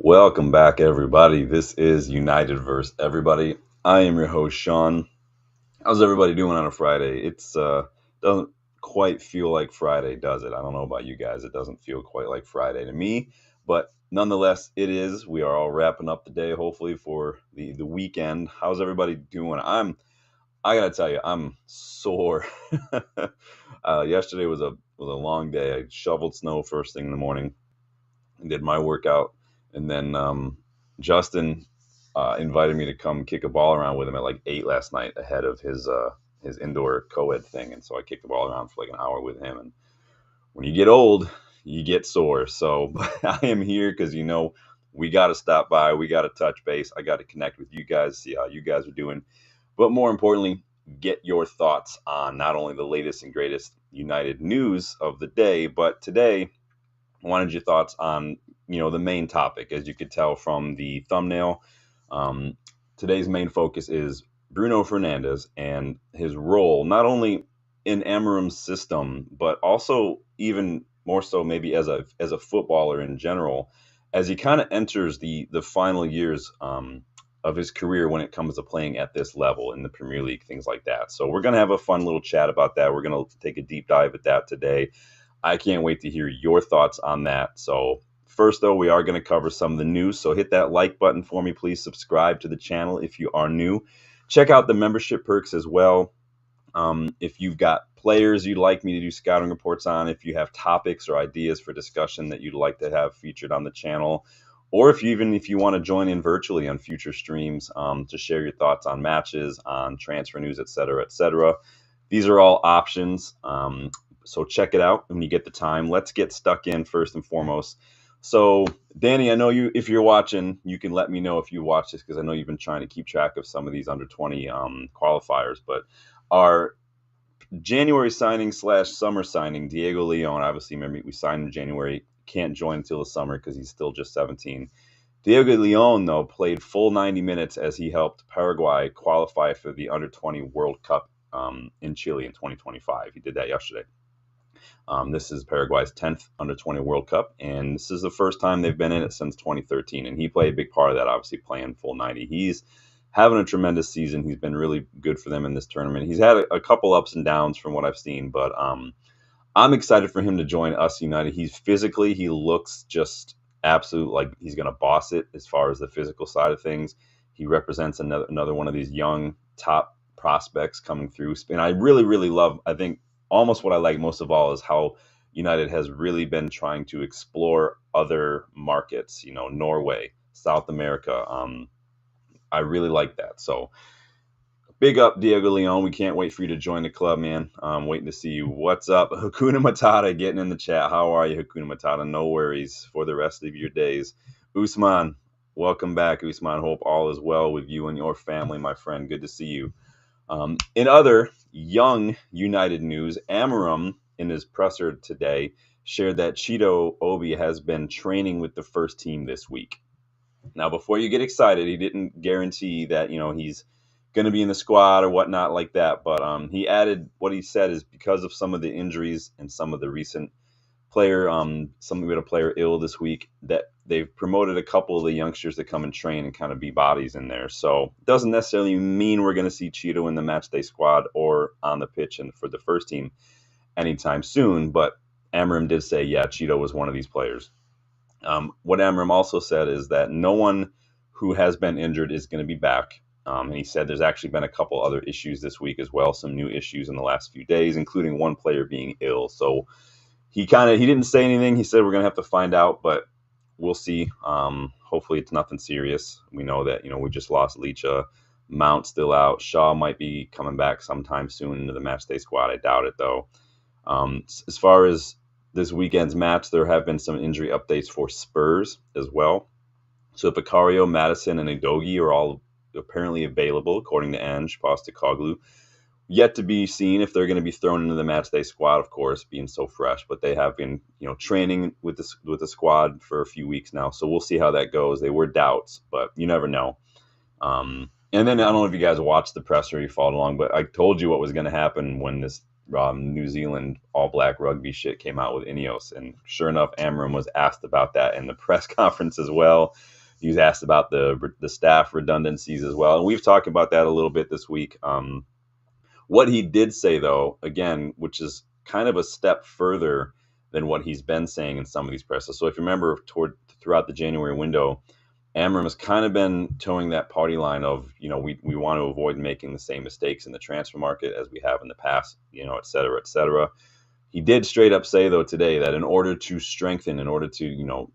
Welcome back, everybody. This is United versus Everybody. I am your host, Sean. How's everybody doing on a Friday? It's doesn't quite feel like Friday, does it? I don't know about you guys. It doesn't feel quite like Friday to me, but nonetheless, it is. We are all wrapping up the day, hopefully for the weekend. How's everybody doing? I gotta tell you, I'm sore. Yesterday was a long day. I shoveled snow first thing in the morning, did my workout, and then Justin invited me to come kick a ball around with him at like 8 last night ahead of his indoor co-ed thing, and so I kicked the ball around for like an hour with him. And when you get old, you get sore. So I am here because we got to stop by, we got to touch base, I got to connect with you guys, see how you guys are doing, but more importantly, get your thoughts on not only the latest and greatest United news of the day, but today wanted your thoughts on the main topic. As you could tell from the thumbnail, um, today's main focus is Bruno Fernandes and his role, not only in Amorim's system, but also even more so maybe as a footballer in general, as he kind of enters the final years of his career when it comes to playing at this level in the Premier League, things like that. So we're gonna have a fun little chat about that. We're gonna take a deep dive at that today. I can't wait to hear your thoughts on that. So, first, though, we are going to cover some of the news. So, hit that like button for me. Please subscribe to the channel if you are new. Check out the membership perks as well. If you've got players you'd like me to do scouting reports on, if you have topics or ideas for discussion that you'd like to have featured on the channel, or if you want to join in virtually on future streams to share your thoughts on matches, on transfer news, etc., etc. These are all options. So check it out when you get the time. Let's get stuck in first and foremost. So, Danny, I know if you're watching, you can let me know if you watch this because I know you've been trying to keep track of some of these under 20 qualifiers. But our January signing slash summer signing, Diego Leon, obviously, remember we signed in January, can't join until the summer because he's still just 17. Diego Leon, though, played full 90 minutes as he helped Paraguay qualify for the under 20 World Cup in Chile in 2025. He did that yesterday. This is Paraguay's 10th under 20 World Cup, and this is the first time they've been in it since 2013. And he played a big part of that, obviously, playing full 90. He's having a tremendous season. He's been really good for them in this tournament. He's had a couple ups and downs from what I've seen, but I'm excited for him to join us United. He looks just absolute, like he's going to boss it as far as the physical side of things. He represents another one of these young top prospects coming through. And I really, really love, I think, almost what I like most of all is how United has really been trying to explore other markets, Norway, South America. I really like that. So big up, Diego Leon. We can't wait for you to join the club, man. I'm waiting to see you. What's up? Hakuna Matata getting in the chat. How are you, Hakuna Matata? No worries for the rest of your days. Usman, welcome back, Usman. Hope all is well with you and your family, my friend. Good to see you. In other young United news, Amorim, in his presser today, shared that Chido Obi has been training with the first team this week. Now, before you get excited, he didn't guarantee that he's going to be in the squad or whatnot like that. But he added what he said is because of some of the injuries and some of the recent we had a player ill this week, that they've promoted a couple of the youngsters to come and train and kind of be bodies in there. So it doesn't necessarily mean we're going to see Chido in the matchday squad or on the pitch and for the first team anytime soon. But Amorim did say, yeah, Chido was one of these players. What Amorim also said is that no one who has been injured is going to be back. And he said there's actually been a couple other issues this week as well, some new issues in the last few days, including one player being ill. So he didn't say anything. He said we're going to have to find out, but we'll see. Hopefully it's nothing serious. We know that, we just lost Licha. Mount still out. Shaw might be coming back sometime soon into the matchday squad. I doubt it, though. As far as this weekend's match, there have been some injury updates for Spurs as well. So Vicario, Madison, and Udogie are all apparently available, according to Ange Postecoglou. Yet to be seen if they're going to be thrown into the matchday squad, of course, being so fresh. But they have been, training with the squad for a few weeks now. So we'll see how that goes. They were doubts, but you never know. And then I don't know if you guys watched the presser, you followed along, but I told you what was going to happen when this New Zealand All Black rugby shit came out with Ineos, and sure enough, Amorim was asked about that in the press conference as well. He was asked about the staff redundancies as well, and we've talked about that a little bit this week. What he did say, though, again, which is kind of a step further than what he's been saying in some of these presses. So if you remember throughout the January window, Amorim has kind of been towing that party line of, we want to avoid making the same mistakes in the transfer market as we have in the past, et cetera, et cetera. He did straight up say, though, today that in order to strengthen, in order to,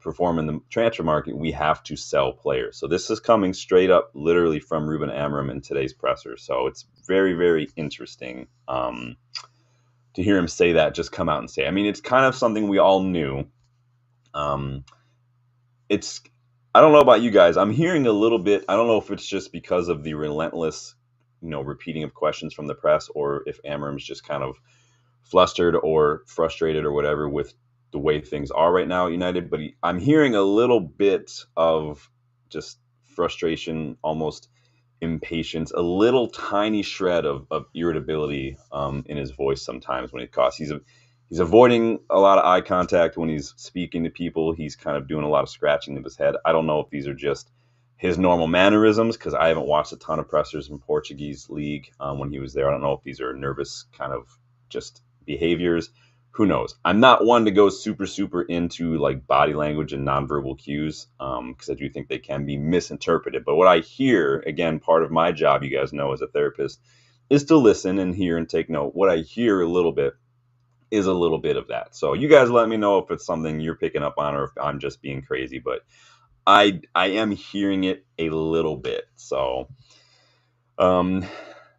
perform in the transfer market, we have to sell players. So this is coming straight up literally from Ruben Amorim in today's presser. So it's very, very interesting to hear him say that, just come out and say. I mean, it's kind of something we all knew. I don't know about you guys. I'm hearing a little bit. I don't know if it's just because of the relentless, repeating of questions from the press, or if Amorim's just kind of flustered or frustrated or whatever with the way things are right now at United. But I'm hearing a little bit of just frustration, almost impatience, a little tiny shred of irritability in his voice sometimes when it costs. He's avoiding a lot of eye contact when he's speaking to people. He's kind of doing a lot of scratching of his head. I don't know if these are just his normal mannerisms, because I haven't watched a ton of pressers in Portuguese league when he was there. I don't know if these are nervous kind of just behaviors. Who knows? I'm not one to go super, super into like body language and nonverbal cues, because I do think they can be misinterpreted. But what I hear, again, part of my job, you guys know, as a therapist, is to listen and hear and take note. What I hear a little bit is a little bit of that. So you guys let me know if it's something you're picking up on or if I'm just being crazy. But I am hearing it a little bit. So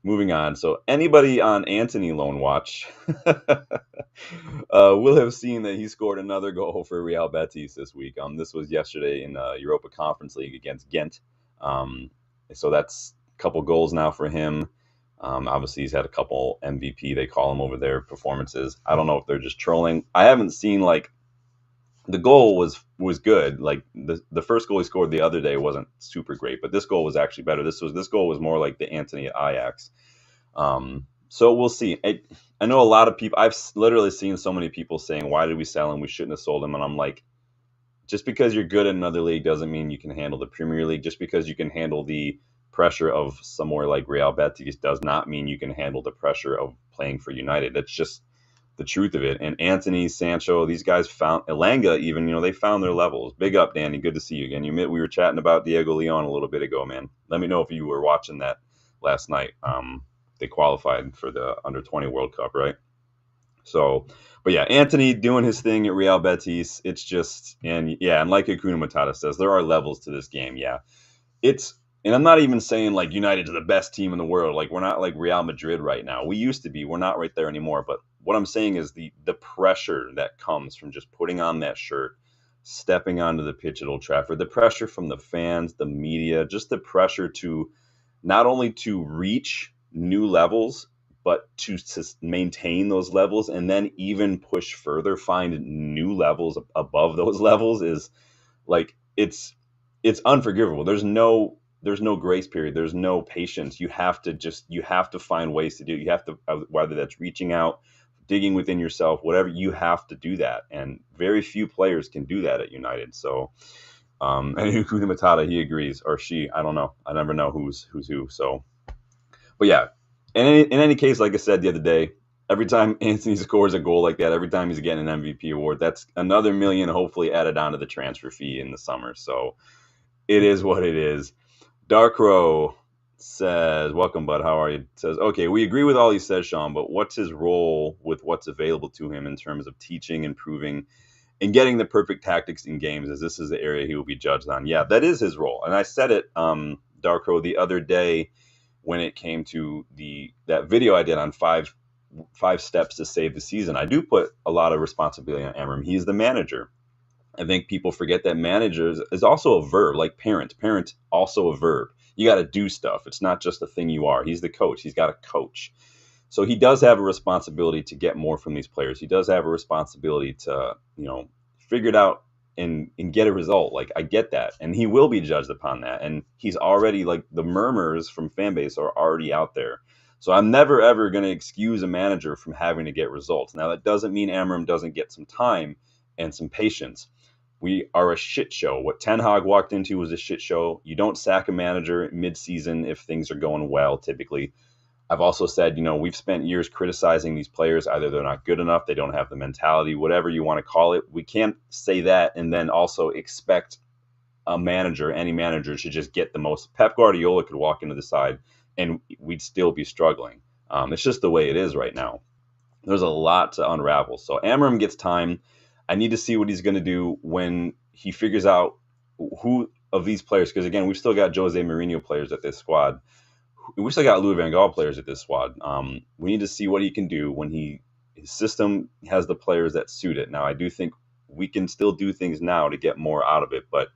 moving on. So anybody on Anthony Loan Watch will have seen that he scored another goal for Real Betis this week. This was yesterday in Europa Conference League against Ghent. So that's a couple goals now for him. Obviously, he's had a couple MVP, they call him over there, performances. I don't know if they're just trolling. I haven't seen, like, the goal was good. Like the first goal he scored the other day wasn't super great, but this goal was actually better. This goal was more like the Anthony at Ajax. So we'll see. I know a lot of people. I've literally seen so many people saying, "Why did we sell him? We shouldn't have sold him." And I'm like, just because you're good in another league doesn't mean you can handle the Premier League. Just because you can handle the pressure of somewhere like Real Betis does not mean you can handle the pressure of playing for United. That's just the truth of it. And Anthony, Sancho, these guys found Elanga even, they found their levels. Big up, Danny. Good to see you again. We were chatting about Diego Leon a little bit ago, man. Let me know if you were watching that last night. They qualified for the Under-20 World Cup, right? So, but yeah, Anthony doing his thing at Real Betis. It's just, and like Hakuna Matata says, there are levels to this game. Yeah. And I'm not even saying like United's the best team in the world. Like we're not like Real Madrid right now. We used to be. We're not right there anymore. But what I'm saying is the pressure that comes from just putting on that shirt, stepping onto the pitch at Old Trafford, the pressure from the fans, the media, just the pressure to not only to reach new levels, but to maintain those levels and then even push further, find new levels above those levels is like it's unforgivable. There's no grace period. There's no patience. You have to find ways to do it. You have to, whether that's reaching out, digging within yourself, whatever, you have to do that. And very few players can do that at United. So, and Hakuna Matata, he agrees, or she, I don't know. I never know who's who. So, but yeah, in any case, like I said the other day, every time Anthony scores a goal like that, every time he's getting an MVP award, that's another million hopefully added onto the transfer fee in the summer. So it is what it is. Dark Row says, welcome, bud. How are you? Says, okay, we agree with all he says, Sean, but what's his role with what's available to him in terms of teaching, improving, and getting the perfect tactics in games, as this is the area he will be judged on? Yeah, that is his role. And I said it, Dark Row, the other day when it came to that video I did on five steps to save the season. I do put a lot of responsibility on Amorim. He's the manager. I think people forget that manager is also a verb, like parent. Parent, also a verb. You got to do stuff. It's not just a thing you are. He's the coach. He's got to coach. So he does have a responsibility to get more from these players. He does have a responsibility to, figure it out and get a result. Like, I get that. And he will be judged upon that. And he's already, like, the murmurs from fan base are already out there. So I'm never ever going to excuse a manager from having to get results. Now that doesn't mean Amorim doesn't get some time and some patience. We are a shit show. What Ten Hag walked into was a shit show. You don't sack a manager mid-season if things are going well, typically. I've also said, we've spent years criticizing these players. Either they're not good enough, they don't have the mentality, whatever you want to call it. We can't say that and then also expect any manager, to just get the most. Pep Guardiola could walk into the side and we'd still be struggling. It's just the way it is right now. There's a lot to unravel. So Amorim gets time. I need to see what he's going to do when he figures out who of these players, because again, we've still got Jose Mourinho players at this squad. We still got Louis van Gaal players at this squad. We need to see what he can do when his system has the players that suit it. Now, I do think we can still do things now to get more out of it, but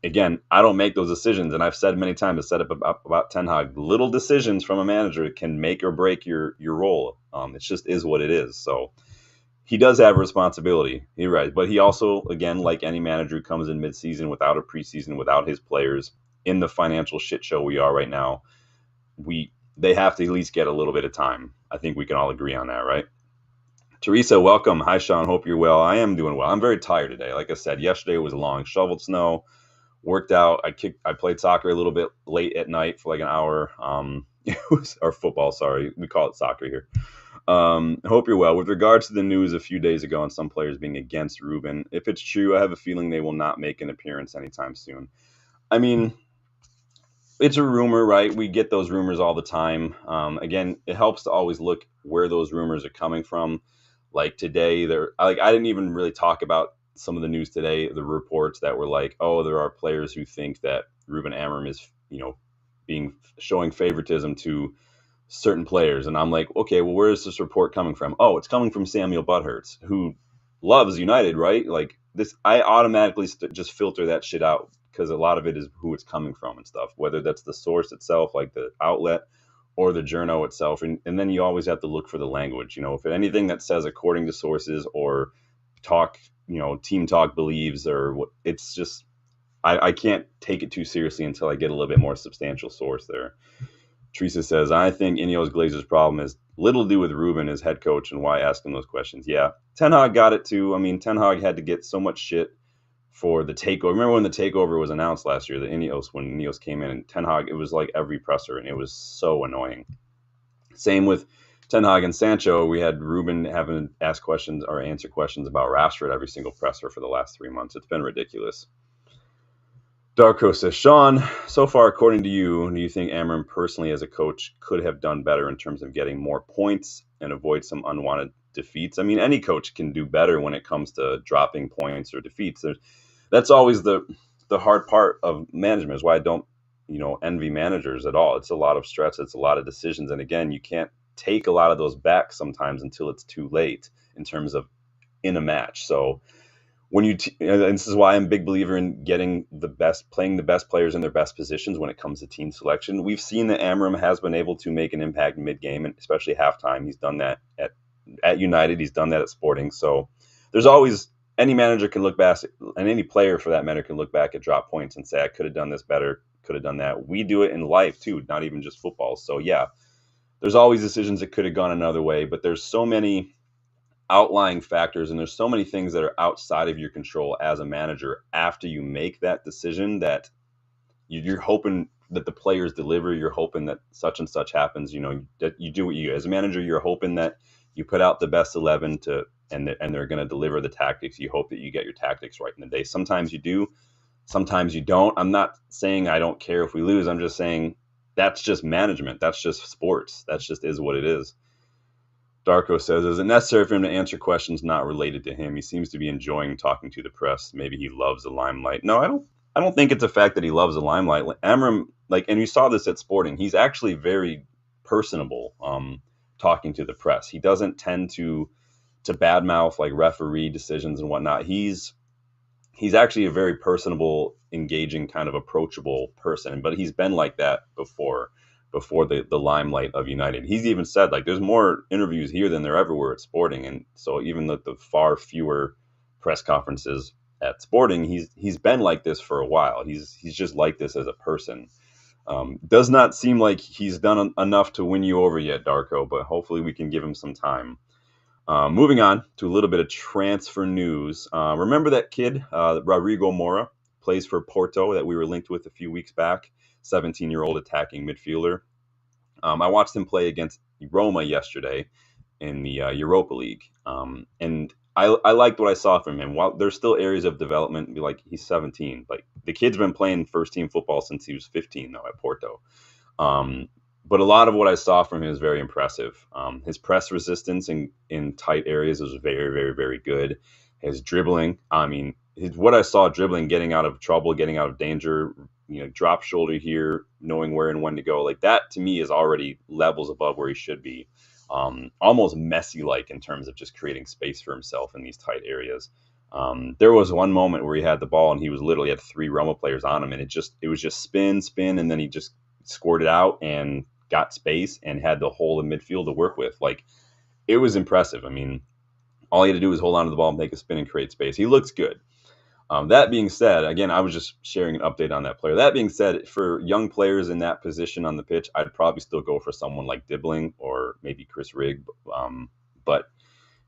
again, I don't make those decisions, and I've said many times, I said it about Ten Hag. Little decisions from a manager can make or break your role. It just is what it is. So he does have a responsibility. You're right, but he also, again, like any manager who comes in mid-season without a preseason, without his players, in the financial shit show we are right now, they have to at least get a little bit of time. I think we can all agree on that, right? Teresa, welcome. Hi, Sean. Hope you're well. I am doing well. I'm very tired today. Like I said, yesterday was long. Shoveled snow. Worked out. I played soccer a little bit late at night for like an hour. Or football, sorry. We call it soccer here. I hope you're well. With regards to the news a few days ago on some players being against Ruben, if it's true, I have a feeling they will not make an appearance anytime soon. I mean, it's a rumor, right? We get those rumors all the time. Again, it helps to always look where those rumors are coming from. Like today, I didn't even really talk about some of the news today, the reports that were like, oh, there are players who think that Ruben Amorim is, showing favoritism to certain players. And I'm like, okay, well, where is this report coming from? Oh, it's coming from Samuel Butthurst, who loves United, right? Like this, I automatically just filter that shit out because a lot of it is who it's coming from and stuff, whether that's the source itself, like the outlet, or the journo itself. And then you always have to look for the language. If anything that says according to sources or talk, team talk believes, or what, it's just, I can't take it too seriously until I get a little bit more substantial source there. Teresa says, I think Ineos Glazer's problem has little to do with Ruben as head coach and why ask him those questions. Yeah, Ten Hag got it too. I mean, Ten Hag had to get so much shit for the takeover. Remember when the takeover was announced last year, when Ineos came in, and Ten Hag, it was like every presser, and it was so annoying. Same with Ten Hag and Sancho. We had Ruben having to ask questions or answer questions about Rashford every single presser for the last 3 months. It's been ridiculous. Darko says, Sean, so far, according to you, do you think Amorim personally as a coach could have done better in terms of getting more points and avoid some unwanted defeats? I mean, any coach can do better when it comes to dropping points or defeats. That's always the hard part of management, is why I don't, envy managers at all. It's a lot of stress. It's a lot of decisions. And again, you can't take a lot of those back sometimes until it's too late in terms of in a match. So when and this is why I'm a big believer in playing the best players in their best positions when it comes to team selection. We've seen that Amorim has been able to make an impact mid-game, and especially halftime. He's done that at United. He's done that at Sporting. So there's always, any manager can look back, and any player for that matter can look back at drop points and say, I could have done this better, could have done that. We do it in life too, not even just football. So yeah, there's always decisions that could have gone another way, but there's so many outlying factors, and there's so many things that are outside of your control as a manager after you make that decision, that you're hoping that the players deliver. You're hoping that such and such happens. That you do what you, as a manager, you're hoping that you put out the best 11 and they're going to deliver the tactics. You hope that you get your tactics right in the day. Sometimes you do, sometimes you don't. I'm not saying I don't care if we lose. I'm just saying that's just management. That's just sports. That just is what it is. Darko says, is it necessary for him to answer questions not related to him? He seems to be enjoying talking to the press. Maybe he loves the limelight. No, I don't think it's a fact that he loves the limelight. Amorim, and you saw this at Sporting, he's actually very personable talking to the press. He doesn't tend to badmouth referee decisions and whatnot. He's actually a very personable, engaging, kind of approachable person, but he's been like that before the limelight of United. He's even said, there's more interviews here than there ever were at Sporting. And so even the far fewer press conferences at Sporting, he's been like this for a while. He's just like this as a person. Does not seem like he's done enough to win you over yet, Darko, but hopefully we can give him some time. Moving on to a little bit of transfer news. Remember that kid, Rodrigo Mora, plays for Porto that we were linked with a few weeks back, 17-year-old attacking midfielder. I watched him play against Roma yesterday in the Europa League, and I liked what I saw from him. While there's still areas of development, like he's 17, like the kid's been playing first team football since he was 15, though, at Porto. Um, but a lot of what I saw from him is very impressive. His press resistance in tight areas was very, very, very good. His dribbling, I mean, what I saw dribbling, getting out of trouble, getting out of danger, drop shoulder here, knowing where and when to go, like that to me is already levels above where he should be. Almost Messi-like in terms of just creating space for himself in these tight areas. There was one moment where he had the ball and he was literally had 3 Roma players on him, and it was just spin, and then he just scored it out and got space and had the whole of midfield to work with. Like, it was impressive. I mean, all he had to do was hold on to the ball, make a spin, and create space. He looks good. That being said, again, I was just sharing an update on that player. That being said, for young players in that position on the pitch, I'd probably still go for someone like Dibbling or maybe Chris Rigg. But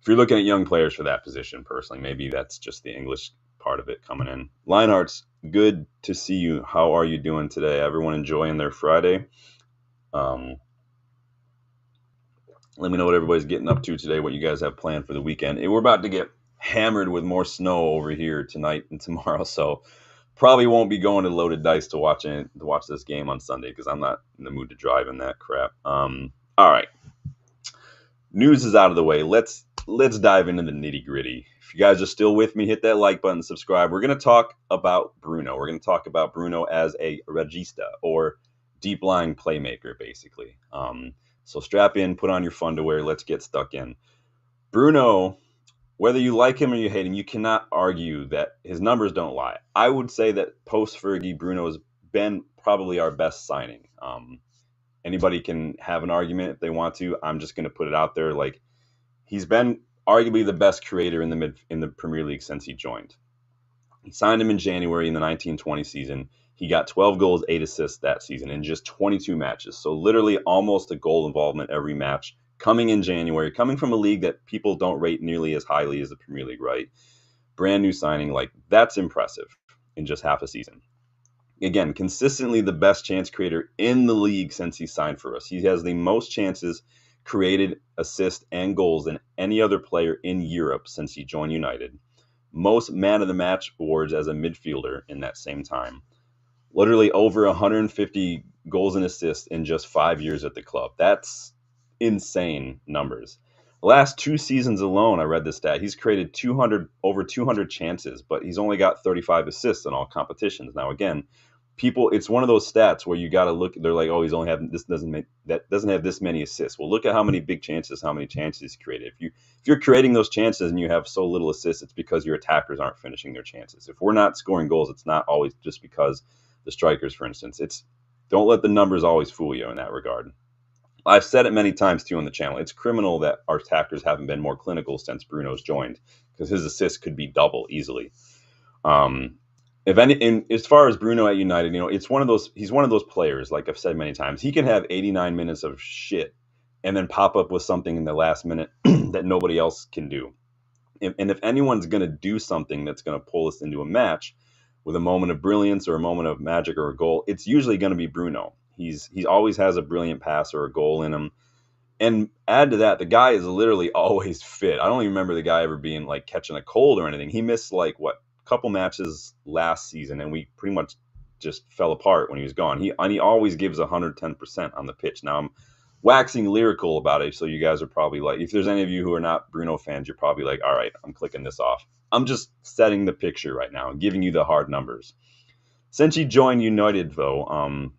if you're looking at young players for that position, personally, maybe that's just the English part of it coming in. Lionhearts, good to see you. How are you doing today? Everyone enjoying their Friday? Let me know what everybody's getting up to today, what you guys have planned for the weekend. We're about to get hammered with more snow over here tonight and tomorrow, so probably won't be going to Loaded Dice to watch this game on Sunday because I'm not in the mood to drive in that crap. All right, news is out of the way. Let's dive into the nitty gritty. If you guys are still with me, hit that like button, subscribe. We're going to talk about Bruno. We're going to talk about Bruno as a regista, or deep lying playmaker, basically. So strap in, put on your funderwear. Let's get stuck in. Bruno, whether you like him or you hate him, you cannot argue that his numbers don't lie. I would say that post-Fergie, Bruno has been probably our best signing. Anybody can have an argument if they want to. I'm just going to put it out there. Like, he's been arguably the best creator in the Premier League since he joined. He signed him in January in the 1920 season. He got 12 goals, 8 assists that season in just 22 matches. So literally almost a goal involvement every match. Coming in January, coming from a league that people don't rate nearly as highly as the Premier League, right? Brand new signing, like, that's impressive in just half a season. Again, consistently the best chance creator in the league since he signed for us. He has the most chances created, assists, and goals than any other player in Europe since he joined United. Most man of the match awards as a midfielder in that same time. Literally over 150 goals and assists in just 5 years at the club. That's insane numbers. The last 2 seasons alone, I read this stat, he's created over 200 chances, but he's only got 35 assists in all competitions. Now, again, it's one of those stats where you got to look. They're like, oh, he's only having doesn't have this many assists. Well, look at how many big chances, how many chances he's created. If you're creating those chances and you have so little assists, it's because your attackers aren't finishing their chances. If we're not scoring goals, it's not always just because the strikers, for instance. Don't let the numbers always fool you in that regard. I've said it many times too on the channel. It's criminal that our attackers haven't been more clinical since Bruno's joined, because his assists could be double easily. As far as Bruno at United, he's one of those players, like I've said many times, he can have 89 minutes of shit and then pop up with something in the last minute that nobody else can do. And if anyone's going to do something that's going to pull us into a match with a moment of brilliance or a moment of magic or a goal, it's usually going to be Bruno. He always has a brilliant pass or a goal in him. And add to that, the guy is literally always fit. I don't even remember the guy ever being like catching a cold or anything. He missed couple matches last season, and we pretty much just fell apart when he was gone. He always gives 110% on the pitch. Now, I'm waxing lyrical about it, so you guys are probably like, if there's any of you who are not Bruno fans, you're probably like, all right, I'm clicking this off. I'm just setting the picture right now and giving you the hard numbers. Since he joined United, though,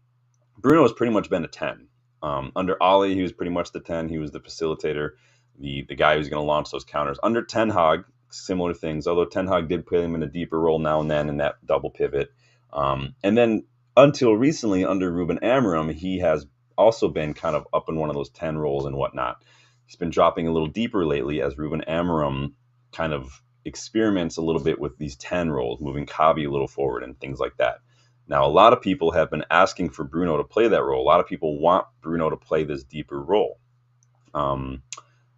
Bruno has pretty much been a 10. Under Ollie, he was pretty much the 10. He was the facilitator, the guy who's going to launch those counters. Under Ten Hag, similar things, although Ten Hag did put him in a deeper role now and then in that double pivot. And then until recently, under Ruben Amorim, he has also been kind of up in one of those 10 roles and whatnot. He's been dropping a little deeper lately as Ruben Amorim kind of experiments a little bit with these 10 roles, moving Kabi a little forward and things like that. Now, a lot of people have been asking for Bruno to play that role. A lot of people want Bruno to play this deeper role.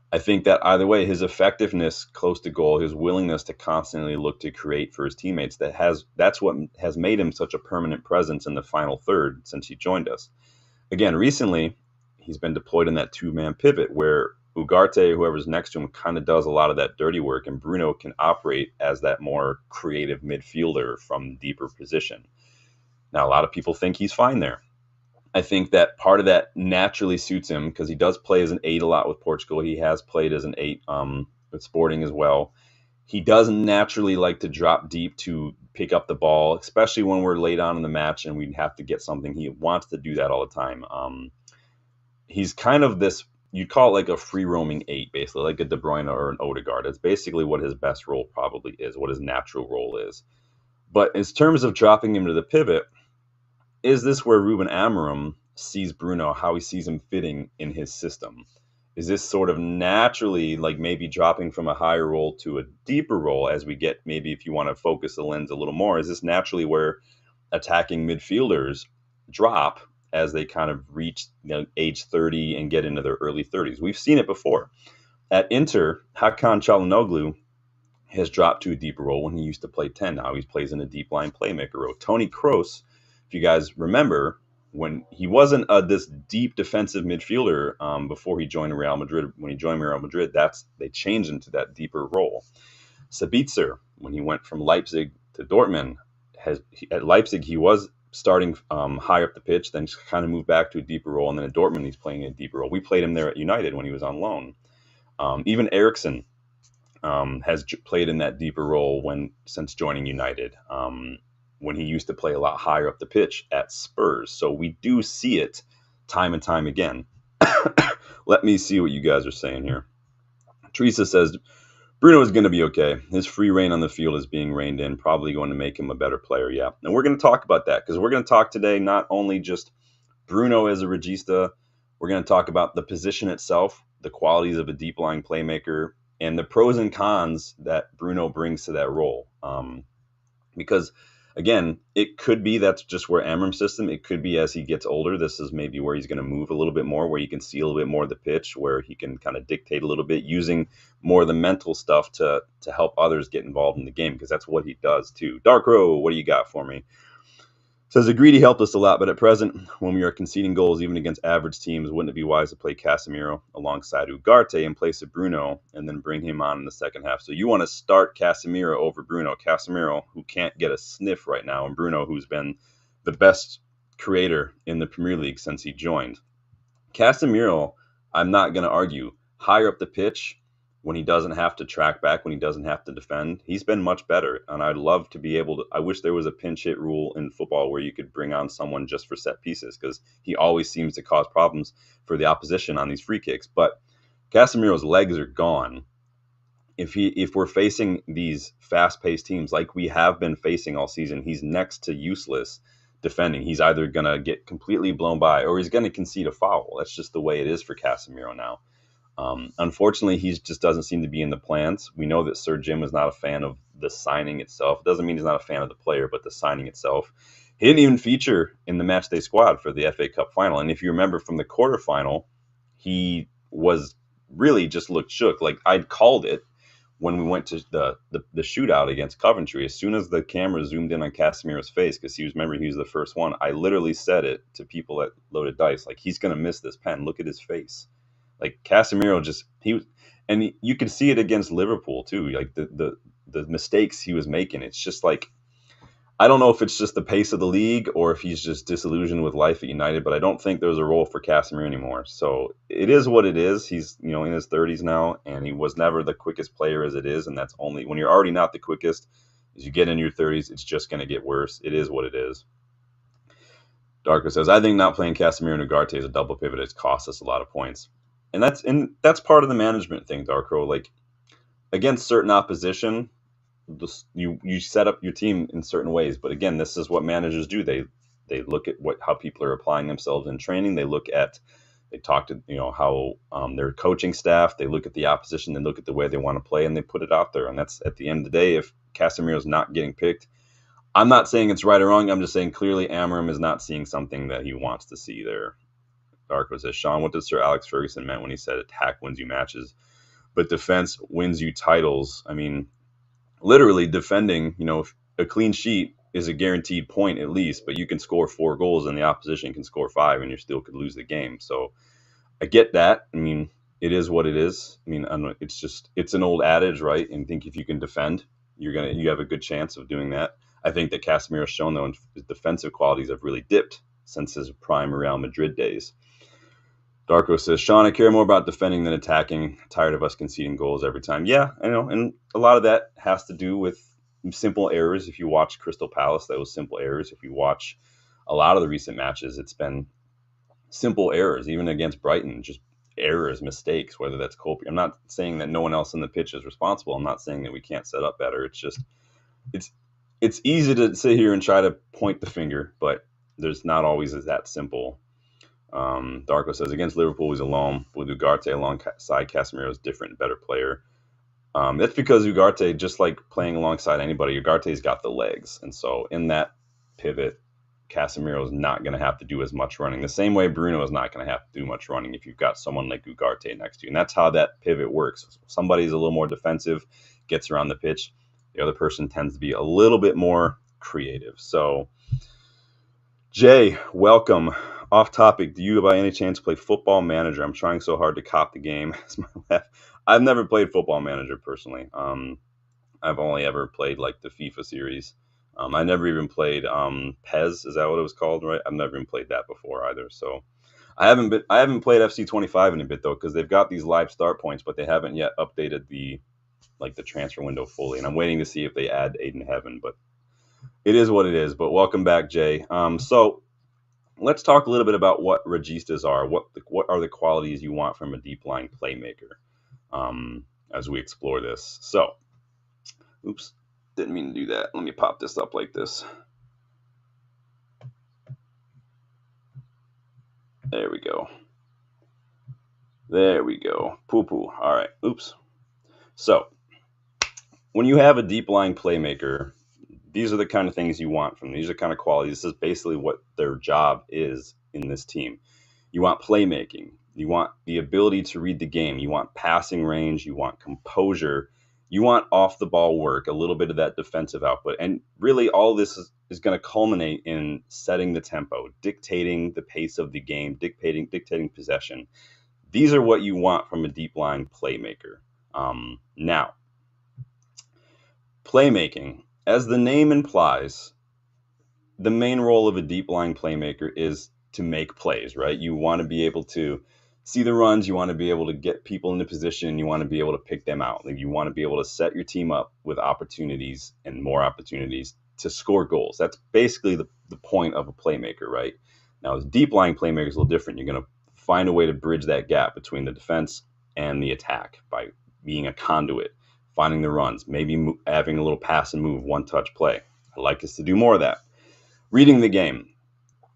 I think that either way, his effectiveness close to goal, his willingness to constantly look to create for his teammates, that's what has made him such a permanent presence in the final third since he joined us. Again, recently, he's been deployed in that two-man pivot where Ugarte, whoever's next to him, kind of does a lot of that dirty work, and Bruno can operate as that more creative midfielder from deeper position. Now, a lot of people think he's fine there. I think that part of that naturally suits him because he does play as an 8 a lot with Portugal. He has played as an 8 with Sporting as well. He does naturally like to drop deep to pick up the ball, especially when we're late on in the match and we have to get something. He wants to do that all the time. He's kind of this, you'd call it like a free roaming 8, basically, like a De Bruyne or an Odegaard. It's basically what his best role probably is, what his natural role is. But in terms of dropping him to the pivot, is this where Ruben Amorim sees Bruno, how he sees him fitting in his system? Is this sort of naturally like maybe dropping from a higher role to a deeper role as we get, maybe if you want to focus the lens a little more, is this naturally where attacking midfielders drop as they kind of reach age 30 and get into their early 30s? We've seen it before. At Inter, Hakan Çalhanoğlu has dropped to a deeper role when he used to play 10. Now he plays in a deep line playmaker role. Toni Kroos, if you guys remember, when he wasn't this deep defensive midfielder before he joined Real Madrid, when he joined Real Madrid, they changed him to that deeper role. Sabitzer, when he went from Leipzig to Dortmund, at Leipzig he was starting high up the pitch, then kind of moved back to a deeper role, and then at Dortmund he's playing a deeper role. We played him there at United when he was on loan. Even Eriksen has played in that deeper role since joining United. When he used to play a lot higher up the pitch at Spurs. So we do see it time and time again. Let me see what you guys are saying here. Teresa says, Bruno is going to be okay. His free reign on the field is being reined in, probably going to make him a better player, yeah. And we're going to talk about that because we're going to talk today not only just Bruno as a regista, we're going to talk about the position itself, the qualities of a deep-lying playmaker, and the pros and cons that Bruno brings to that role. Because again, it could be that's just where Amorim's system. It could be as he gets older, this is maybe where he's going to move a little bit more, where you can see a little bit more of the pitch, where he can kind of dictate a little bit, using more of the mental stuff to help others get involved in the game, because that's what he does too. Dark Row, what do you got for me? Says, agreed, he helped us a lot, but at present, when we are conceding goals even against average teams, wouldn't it be wise to play Casemiro alongside Ugarte in place of Bruno and then bring him on in the second half? So you want to start Casemiro over Bruno. Casemiro, who can't get a sniff right now, and Bruno, who's been the best creator in the Premier League since he joined. Casemiro, I'm not going to argue, higher up the pitch, when he doesn't have to track back, when he doesn't have to defend, he's been much better. And I'd love to be able to, I wish there was a pinch hit rule in football where you could bring on someone just for set pieces, because he always seems to cause problems for the opposition on these free kicks. But Casemiro's legs are gone. If we're facing these fast-paced teams like we have been facing all season, he's next to useless defending. He's either going to get completely blown by or he's going to concede a foul. That's just the way it is for Casemiro now. Unfortunately, he just doesn't seem to be in the plans. We know that Sir Jim was not a fan of the signing itself. It doesn't mean he's not a fan of the player, but the signing itself. He didn't even feature in the matchday squad for the FA Cup final. And if you remember from the quarterfinal, he was really just looked shook. Like I'd called it when we went to the shootout against Coventry. As soon as the camera zoomed in on Casemiro's face, because he was the first one, I literally said it to people at Loaded Dice, like, he's going to miss this pen. Look at his face. Like Casemiro you could see it against Liverpool too. Like the mistakes he was making. It's just like, I don't know if it's just the pace of the league or if he's just disillusioned with life at United, but I don't think there's a role for Casemiro anymore. So it is what it is. He's, in his 30s now, and he was never the quickest player as it is. And that's only when you're already not the quickest, as you get in your 30s, it's just going to get worse. It is what it is. Darko says, I think not playing Casemiro and Ugarte as a double pivot has cost us a lot of points. And that's part of the management thing, Darko. Like, against certain opposition, you set up your team in certain ways. But again, this is what managers do. They look at how people are applying themselves in training. They talk to how their coaching staff. They look at the opposition. They look at the way they want to play, and they put it out there. And that's, at the end of the day, if Casemiro's not getting picked, I'm not saying it's right or wrong. I'm just saying clearly Amorim is not seeing something that he wants to see there. Darko says, Sean, what does Sir Alex Ferguson meant when he said attack wins you matches, but defense wins you titles? I mean, literally defending, a clean sheet is a guaranteed point at least, but you can score 4 goals and the opposition can score 5 and you still could lose the game. So I get that. I mean, it is what it is. I mean, it's an old adage, right? And I think if you can defend, you have a good chance of doing that. I think that Casemiro's shown, though, his defensive qualities have really dipped since his prime Real Madrid days. Darko says, Sean, I care more about defending than attacking. Tired of us conceding goals every time. Yeah, I know. And a lot of that has to do with simple errors. If you watch Crystal Palace, that was simple errors. If you watch a lot of the recent matches, it's been simple errors, even against Brighton, just errors, mistakes, whether that's Kopi. I'm not saying that no one else in the pitch is responsible. I'm not saying that we can't set up better. It's just, it's easy to sit here and try to point the finger, but there's not always that simple. Darko says, against Liverpool, he's alone. With Ugarte alongside Casemiro is different, better player. That's because Ugarte, just like playing alongside anybody, Ugarte's got the legs. And so in that pivot, Casemiro is not going to have to do as much running. The same way Bruno is not going to have to do much running if you've got someone like Ugarte next to you. And that's how that pivot works. Somebody's a little more defensive, gets around the pitch. The other person tends to be a little bit more creative. So, Jay, welcome. Off topic, do you by any chance play Football Manager? I'm trying so hard to cop the game. I've never played Football Manager personally. I've only ever played like the FIFA series. I never even played Pez. Is that what it was called, right? I've never even played that before either. So I haven't played FC25 in a bit though, because they've got these live start points, but they haven't yet updated the transfer window fully. And I'm waiting to see if they add Aiden Heaven, but it is what it is. But welcome back, Jay. So let's talk a little bit about what registas are. What are the qualities you want from a deep line playmaker as we explore this. So, oops, didn't mean to do that. Let me pop this up like this. There we go. There we go. Poo-poo. All right. Oops. So, when you have a deep line playmaker, these are the kind of things you want from them. These are kind of qualities. This is basically what their job is in this team. You want playmaking. You want the ability to read the game. You want passing range. You want composure. You want off the ball work, a little bit of that defensive output. And really all this is going to culminate in setting the tempo, dictating the pace of the game, dictating possession. These are what you want from a deep line playmaker. Now, playmaking, as the name implies, the main role of a deep line playmaker is to make plays, right? You want to be able to see the runs. You want to be able to get people into position. You want to be able to pick them out. Like you want to be able to set your team up with opportunities and more opportunities to score goals. That's basically the point of a playmaker, right? Now, a deep line playmaker is a little different. You're going to find a way to bridge that gap between the defense and the attack by being a conduit, finding the runs, maybe having a little pass and move, one-touch play. I'd like us to do more of that. Reading the game.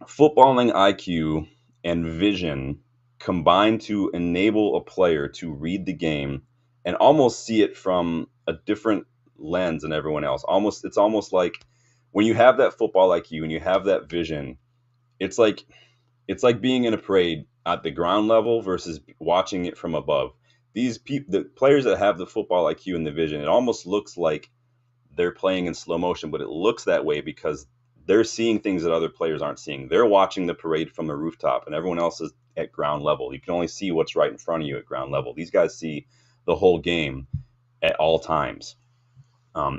Footballing IQ and vision combine to enable a player to read the game and almost see it from a different lens than everyone else. It's almost like when you have that football IQ and you have that vision, it's like being in a parade at the ground level versus watching it from above. The players that have the football IQ and the vision, it almost looks like they're playing in slow motion, but it looks that way because they're seeing things that other players aren't seeing. They're watching the parade from the rooftop and everyone else is at ground level. You can only see what's right in front of you at ground level. These guys see the whole game at all times.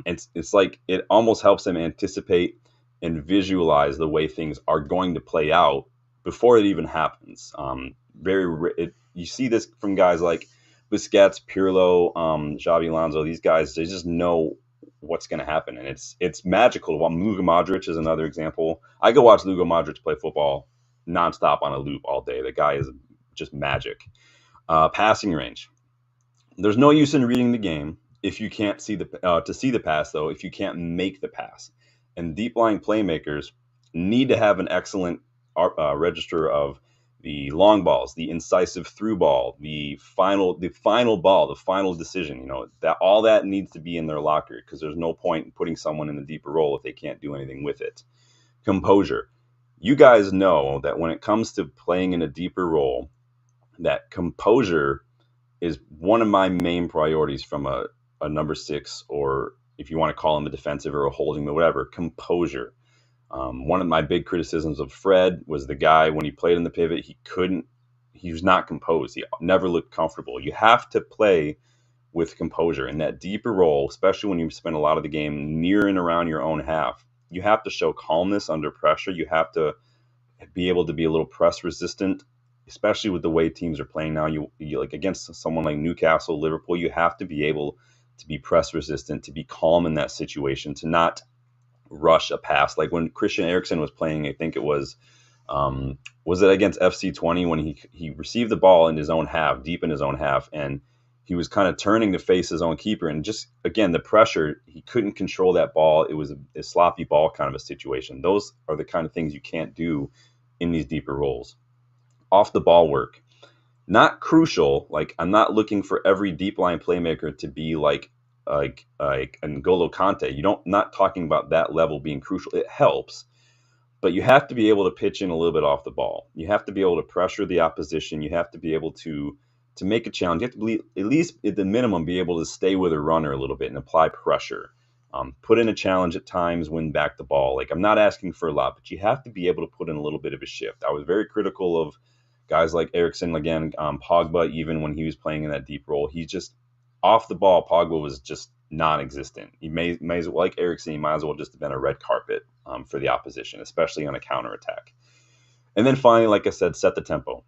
It's like it almost helps them anticipate and visualize the way things are going to play out before it even happens. You see this from guys like Busquets, Pirlo, Xabi Alonso. These guys, they just know what's going to happen, and it's magical. Luka Modric is another example. I go watch Luka Modric play football nonstop on a loop all day. The guy is just magic. Passing range. There's no use in reading the game if you can't see the pass, though, if you can't make the pass. And deep line playmakers need to have an excellent register of the long balls, the incisive through ball, the final ball, the final decision. That all that needs to be in their locker, because there's no point in putting someone in the deeper role if they can't do anything with it. Composure. You guys know that when it comes to playing in a deeper role, that composure is one of my main priorities from a number 6, or if you want to call him a defensive or a holding, or whatever. Composure. One of my big criticisms of Fred was the guy, when he played in the pivot, he was not composed. He never looked comfortable. You have to play with composure in that deeper role, especially when you spend a lot of the game near and around your own half. You have to show calmness under pressure. You have to be able to be a little press resistant, especially with the way teams are playing now. You like against someone like Newcastle, Liverpool, you have to be able to be press resistant, to be calm in that situation, to not rush a pass. Like when Christian Eriksen was playing, I think it was it against FC20, when he received the ball in his own half, deep in his own half, and he was kind of turning to face his own keeper, and just, again, the pressure, he couldn't control that ball. It was a sloppy ball kind of a situation. Those are the kind of things you can't do in these deeper roles. Off the ball work, not crucial. Like, I'm not looking for every deep line playmaker to be like N'Golo Kante. Not talking about that level being crucial. It helps, but you have to be able to pitch in a little bit off the ball. You have to be able to pressure the opposition. You have to be able to make a challenge. You have to be, at least at the minimum, be able to stay with a runner a little bit and apply pressure. Put in a challenge at times, win back the ball. Like, I'm not asking for a lot, but you have to be able to put in a little bit of a shift. I was very critical of guys like Eriksen, again, Pogba, even when he was playing in that deep role. He's just off the ball. Pogba was just non-existent. He may as well, like Eriksen, he might as well just have been a red carpet for the opposition, especially on a counterattack. And then finally, like I said, set the tempo.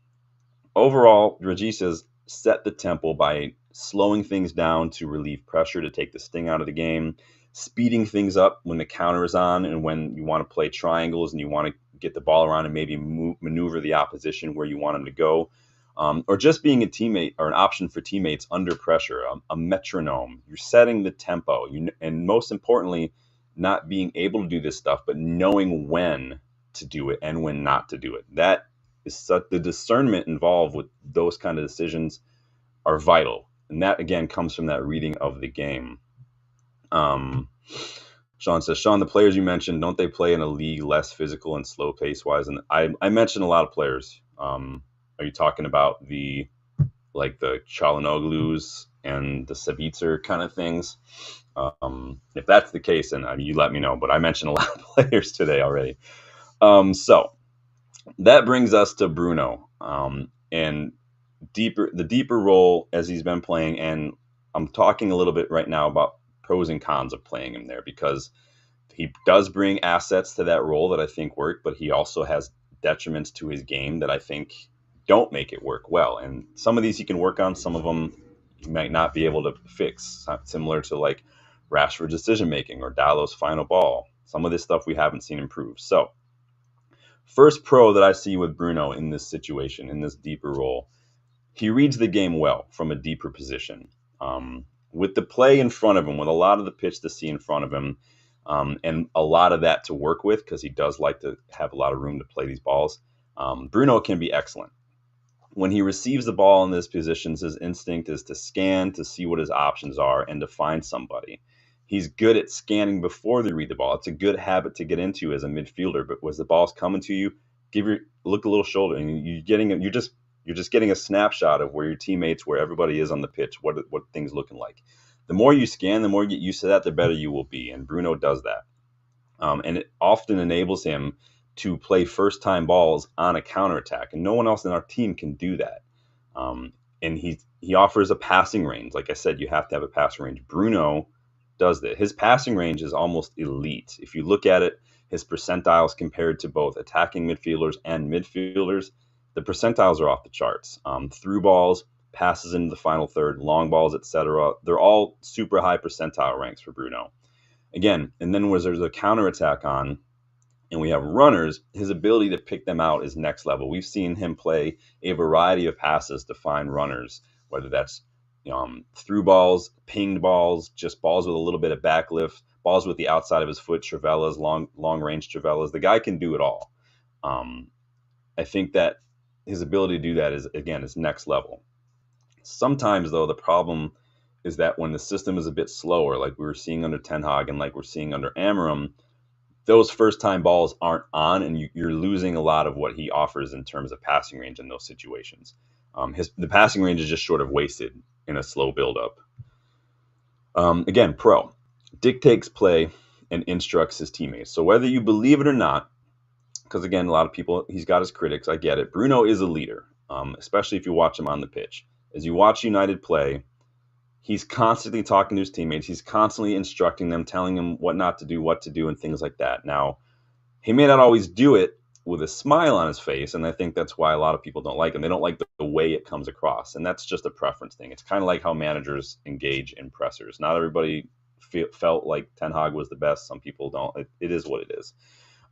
Overall, registas set the tempo by slowing things down to relieve pressure, to take the sting out of the game, speeding things up when the counter is on, and when you want to play triangles and you want to get the ball around and maybe maneuver the opposition where you want them to go, or just being a teammate or an option for teammates under pressure, a metronome. You're setting the tempo, and most importantly, not being able to do this stuff, but knowing when to do it and when not to do it. That is the discernment involved with those kind of decisions are vital. And that, again, comes from that reading of the game. Sean says, Sean, the players you mentioned, don't they play in a league less physical and slow pace wise? And I mentioned a lot of players. Are you talking about the Çalhanoğlu's and the Savitzer kind of things? If that's the case, then you let me know. But I mentioned a lot of players today already. So that brings us to Bruno, and the deeper role as he's been playing. And I'm talking a little bit right now about pros and cons of playing him there, because he does bring assets to that role that I think work, but he also has detriments to his game that I think don't make it work well. And some of these he can work on, some of them he might not be able to fix, similar to like Rashford's decision making or Dalot's final ball. Some of this stuff we haven't seen improve. So first pro that I see with Bruno in this situation, in this deeper role, he reads the game well from a deeper position. With the play in front of him, with a lot of the pitch to see in front of him, and a lot of that to work with, because he does like to have a lot of room to play these balls, Bruno can be excellent. When he receives the ball in these positions, his instinct is to scan, to see what his options are, and to find somebody. He's good at scanning before they read the ball. It's a good habit to get into as a midfielder. But as the ball's coming to you, look a little shoulder, and you're just getting a snapshot of where your teammates, where everybody is on the pitch, what things looking like. The more you scan, the more you get used to that, the better you will be. And Bruno does that. And it often enables him to play first-time balls on a counterattack. And no one else in our team can do that. And he offers a passing range. Like I said, you have to have a passing range. Bruno does that. His passing range is almost elite. If you look at it, his percentiles compared to both attacking midfielders and midfielders, the percentiles are off the charts. Through balls, passes into the final third, long balls, etc. They're all super high percentile ranks for Bruno. Again, and then when there's a counterattack on, and we have runners, his ability to pick them out is next level. We've seen him play a variety of passes to find runners, whether that's through balls, pinged balls, just balls with a little bit of backlift, balls with the outside of his foot, Trivelas, long range Trivelas. The guy can do it all. I think that his ability to do that is next level. Sometimes, though, the problem is that when the system is a bit slower, like we were seeing under Ten Hag and like we're seeing under Amorim, those first time balls aren't on, and you're losing a lot of what he offers in terms of passing range in those situations. The passing range is just sort of wasted in a slow build up. Again, pro dictates play and instructs his teammates. So whether you believe it or not, because again, a lot of people, he's got his critics. I get it. Bruno is a leader, especially if you watch him on the pitch. As you watch United play, he's constantly talking to his teammates. He's constantly instructing them, telling them what not to do, what to do, and things like that. Now, he may not always do it with a smile on his face, and I think that's why a lot of people don't like him. They don't like the way it comes across, and that's just a preference thing. It's kind of like how managers engage in pressers. Not everybody felt like Ten Hag was the best. Some people don't. It is what it is.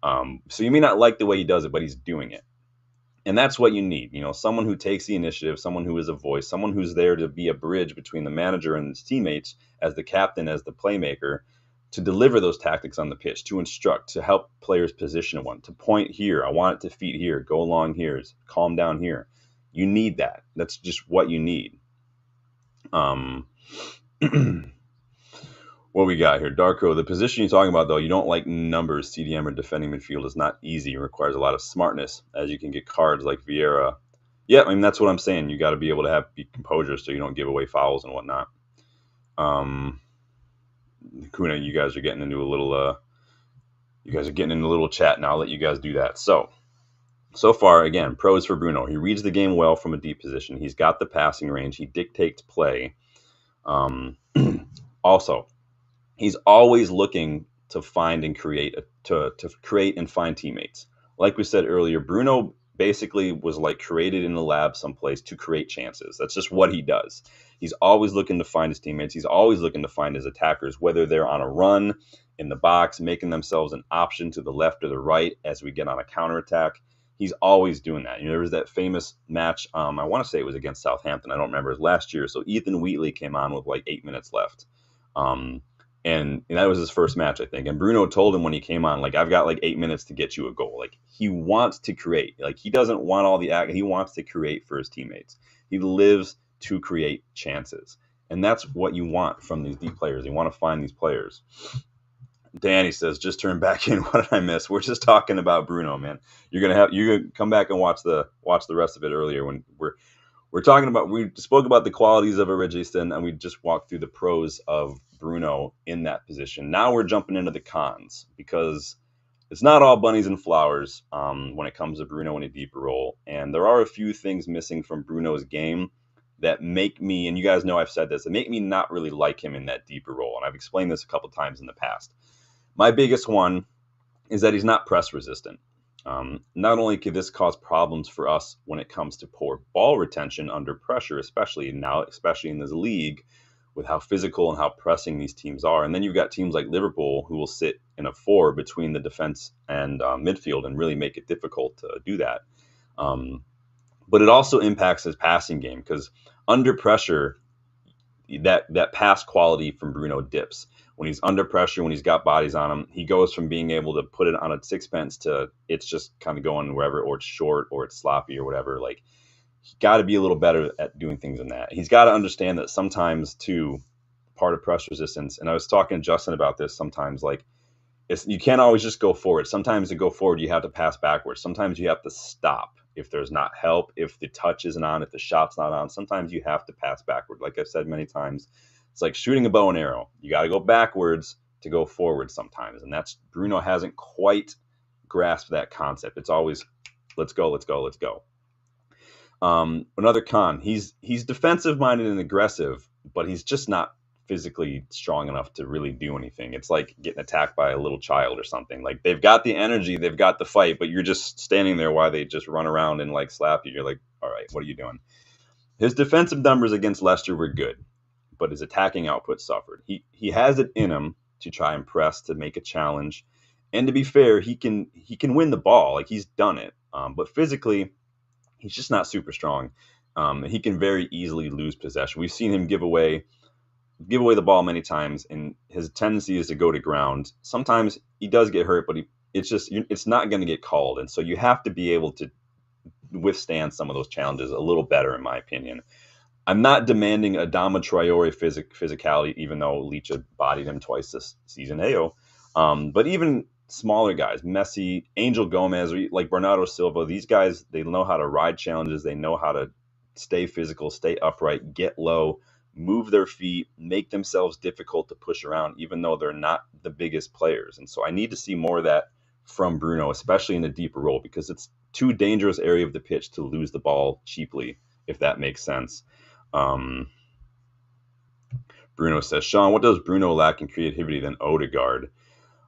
So you may not like the way he does it, but he's doing it. And that's what you need. Someone who takes the initiative, someone who is a voice, someone who's there to be a bridge between the manager and his teammates as the captain, as the playmaker, to deliver those tactics on the pitch, to instruct, to help players position one, to point here. I want it to feed here, go along here, calm down here. You need that. That's just what you need. What we got here, Darko, the position you're talking about, though, you don't like numbers. CDM or defending midfield is not easy. It requires a lot of smartness, as you can get cards like Vieira. Yeah, I mean, that's what I'm saying. You got to be able to be composure so you don't give away fouls and whatnot. Kuna, you guys are getting into a little chat now. I'll let you guys do that. So far, again, pros for Bruno. He reads the game well from a deep position. He's got the passing range. He dictates play. Also, he's always looking to find and create, to create and find teammates. Like we said earlier, Bruno basically was like created in the lab someplace to create chances. That's just what he does. He's always looking to find his teammates. He's always looking to find his attackers, whether they're on a run in the box, making themselves an option to the left or the right as we get on a counterattack. He's always doing that. There was that famous match, I want to say it was against Southampton. I don't remember. It was last year. So Ethan Wheatley came on with like 8 minutes left. And that was his first match, I think. And Bruno told him when he came on, like, I've got like 8 minutes to get you a goal. Like, he wants to create. Like, he doesn't want all the act. He wants to create for his teammates. He lives to create chances. And that's what you want from these deep players. You want to find these players. Danny says, just turn back in. What did I miss? We're just talking about Bruno, man. You're gonna come back and watch the rest of it earlier when we're talking about. We spoke about the qualities of a regista, and we just walked through the pros of Bruno in that position. Now we're jumping into the cons, because it's not all bunnies and flowers when it comes to Bruno in a deeper role. And there are a few things missing from Bruno's game that make me, and you guys know I've said this, that make me not really like him in that deeper role. And I've explained this a couple times in the past. My biggest one is that he's not press resistant. Not only could this cause problems for us when it comes to poor ball retention under pressure, especially in this league, with how physical and how pressing these teams are. And then you've got teams like Liverpool who will sit in a 4 between the defense and midfield and really make it difficult to do that. But it also impacts his passing game, because under pressure, that pass quality from Bruno dips. When he's under pressure, when he's got bodies on him, he goes from being able to put it on a sixpence to it's just kind of going wherever, or it's short, or it's sloppy, or whatever. Like, he's got to be a little better at doing things than that. He's got to understand that sometimes, too, part of press resistance, and I was talking to Justin about this sometimes, like, you can't always just go forward. Sometimes to go forward, you have to pass backwards. Sometimes you have to stop if there's not help, if the touch isn't on, if the shot's not on. Sometimes you have to pass backward. Like I've said many times, it's like shooting a bow and arrow. You got to go backwards to go forward sometimes. And that's, Bruno hasn't quite grasped that concept. It's always, let's go, let's go, let's go. Another con, he's defensive minded and aggressive, but he's just not physically strong enough to really do anything. It's like getting attacked by a little child or something. Like, they've got the energy, they've got the fight, but you're just standing there while they just run around and like slap you. You're like, all right, what are you doing? His defensive numbers against Leicester were good, but his attacking output suffered. He has it in him to try and press, to make a challenge. And to be fair, he can win the ball. Like, he's done it. But physically, he's just not super strong. He can very easily lose possession. We've seen him give away the ball many times, and his tendency is to go to ground. Sometimes he does get hurt, but it's not going to get called. And so you have to be able to withstand some of those challenges a little better, in my opinion. I'm not demanding Adama Traore physicality, even though Licha bodied him twice this season. Heyo. But even smaller guys, Messi, Angel Gomez, or like Bernardo Silva, these guys, they know how to ride challenges. They know how to stay physical, stay upright, get low, move their feet, make themselves difficult to push around, even though they're not the biggest players. And so I need to see more of that from Bruno, especially in a deeper role, because it's too dangerous area of the pitch to lose the ball cheaply, if that makes sense. Bruno says, Sean, what does Bruno lack in creativity than Odegaard?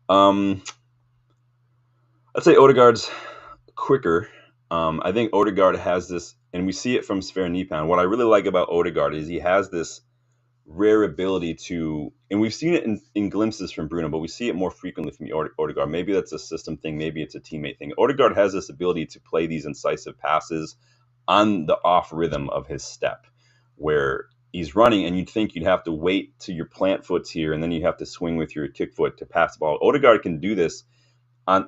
I'd say Odegaard's quicker. I think Odegaard has this, and we see it from Sver Nipan. What I really like about Odegaard is he has this rare ability to, and we've seen it in glimpses from Bruno, but we see it more frequently from Odegaard. Maybe that's a system thing, maybe it's a teammate thing. Odegaard has this ability to play these incisive passes on the off rhythm of his step, where he's running and you'd think you'd have to wait till your plant foot's here and then you have to swing with your kick foot to pass the ball. Odegaard can do this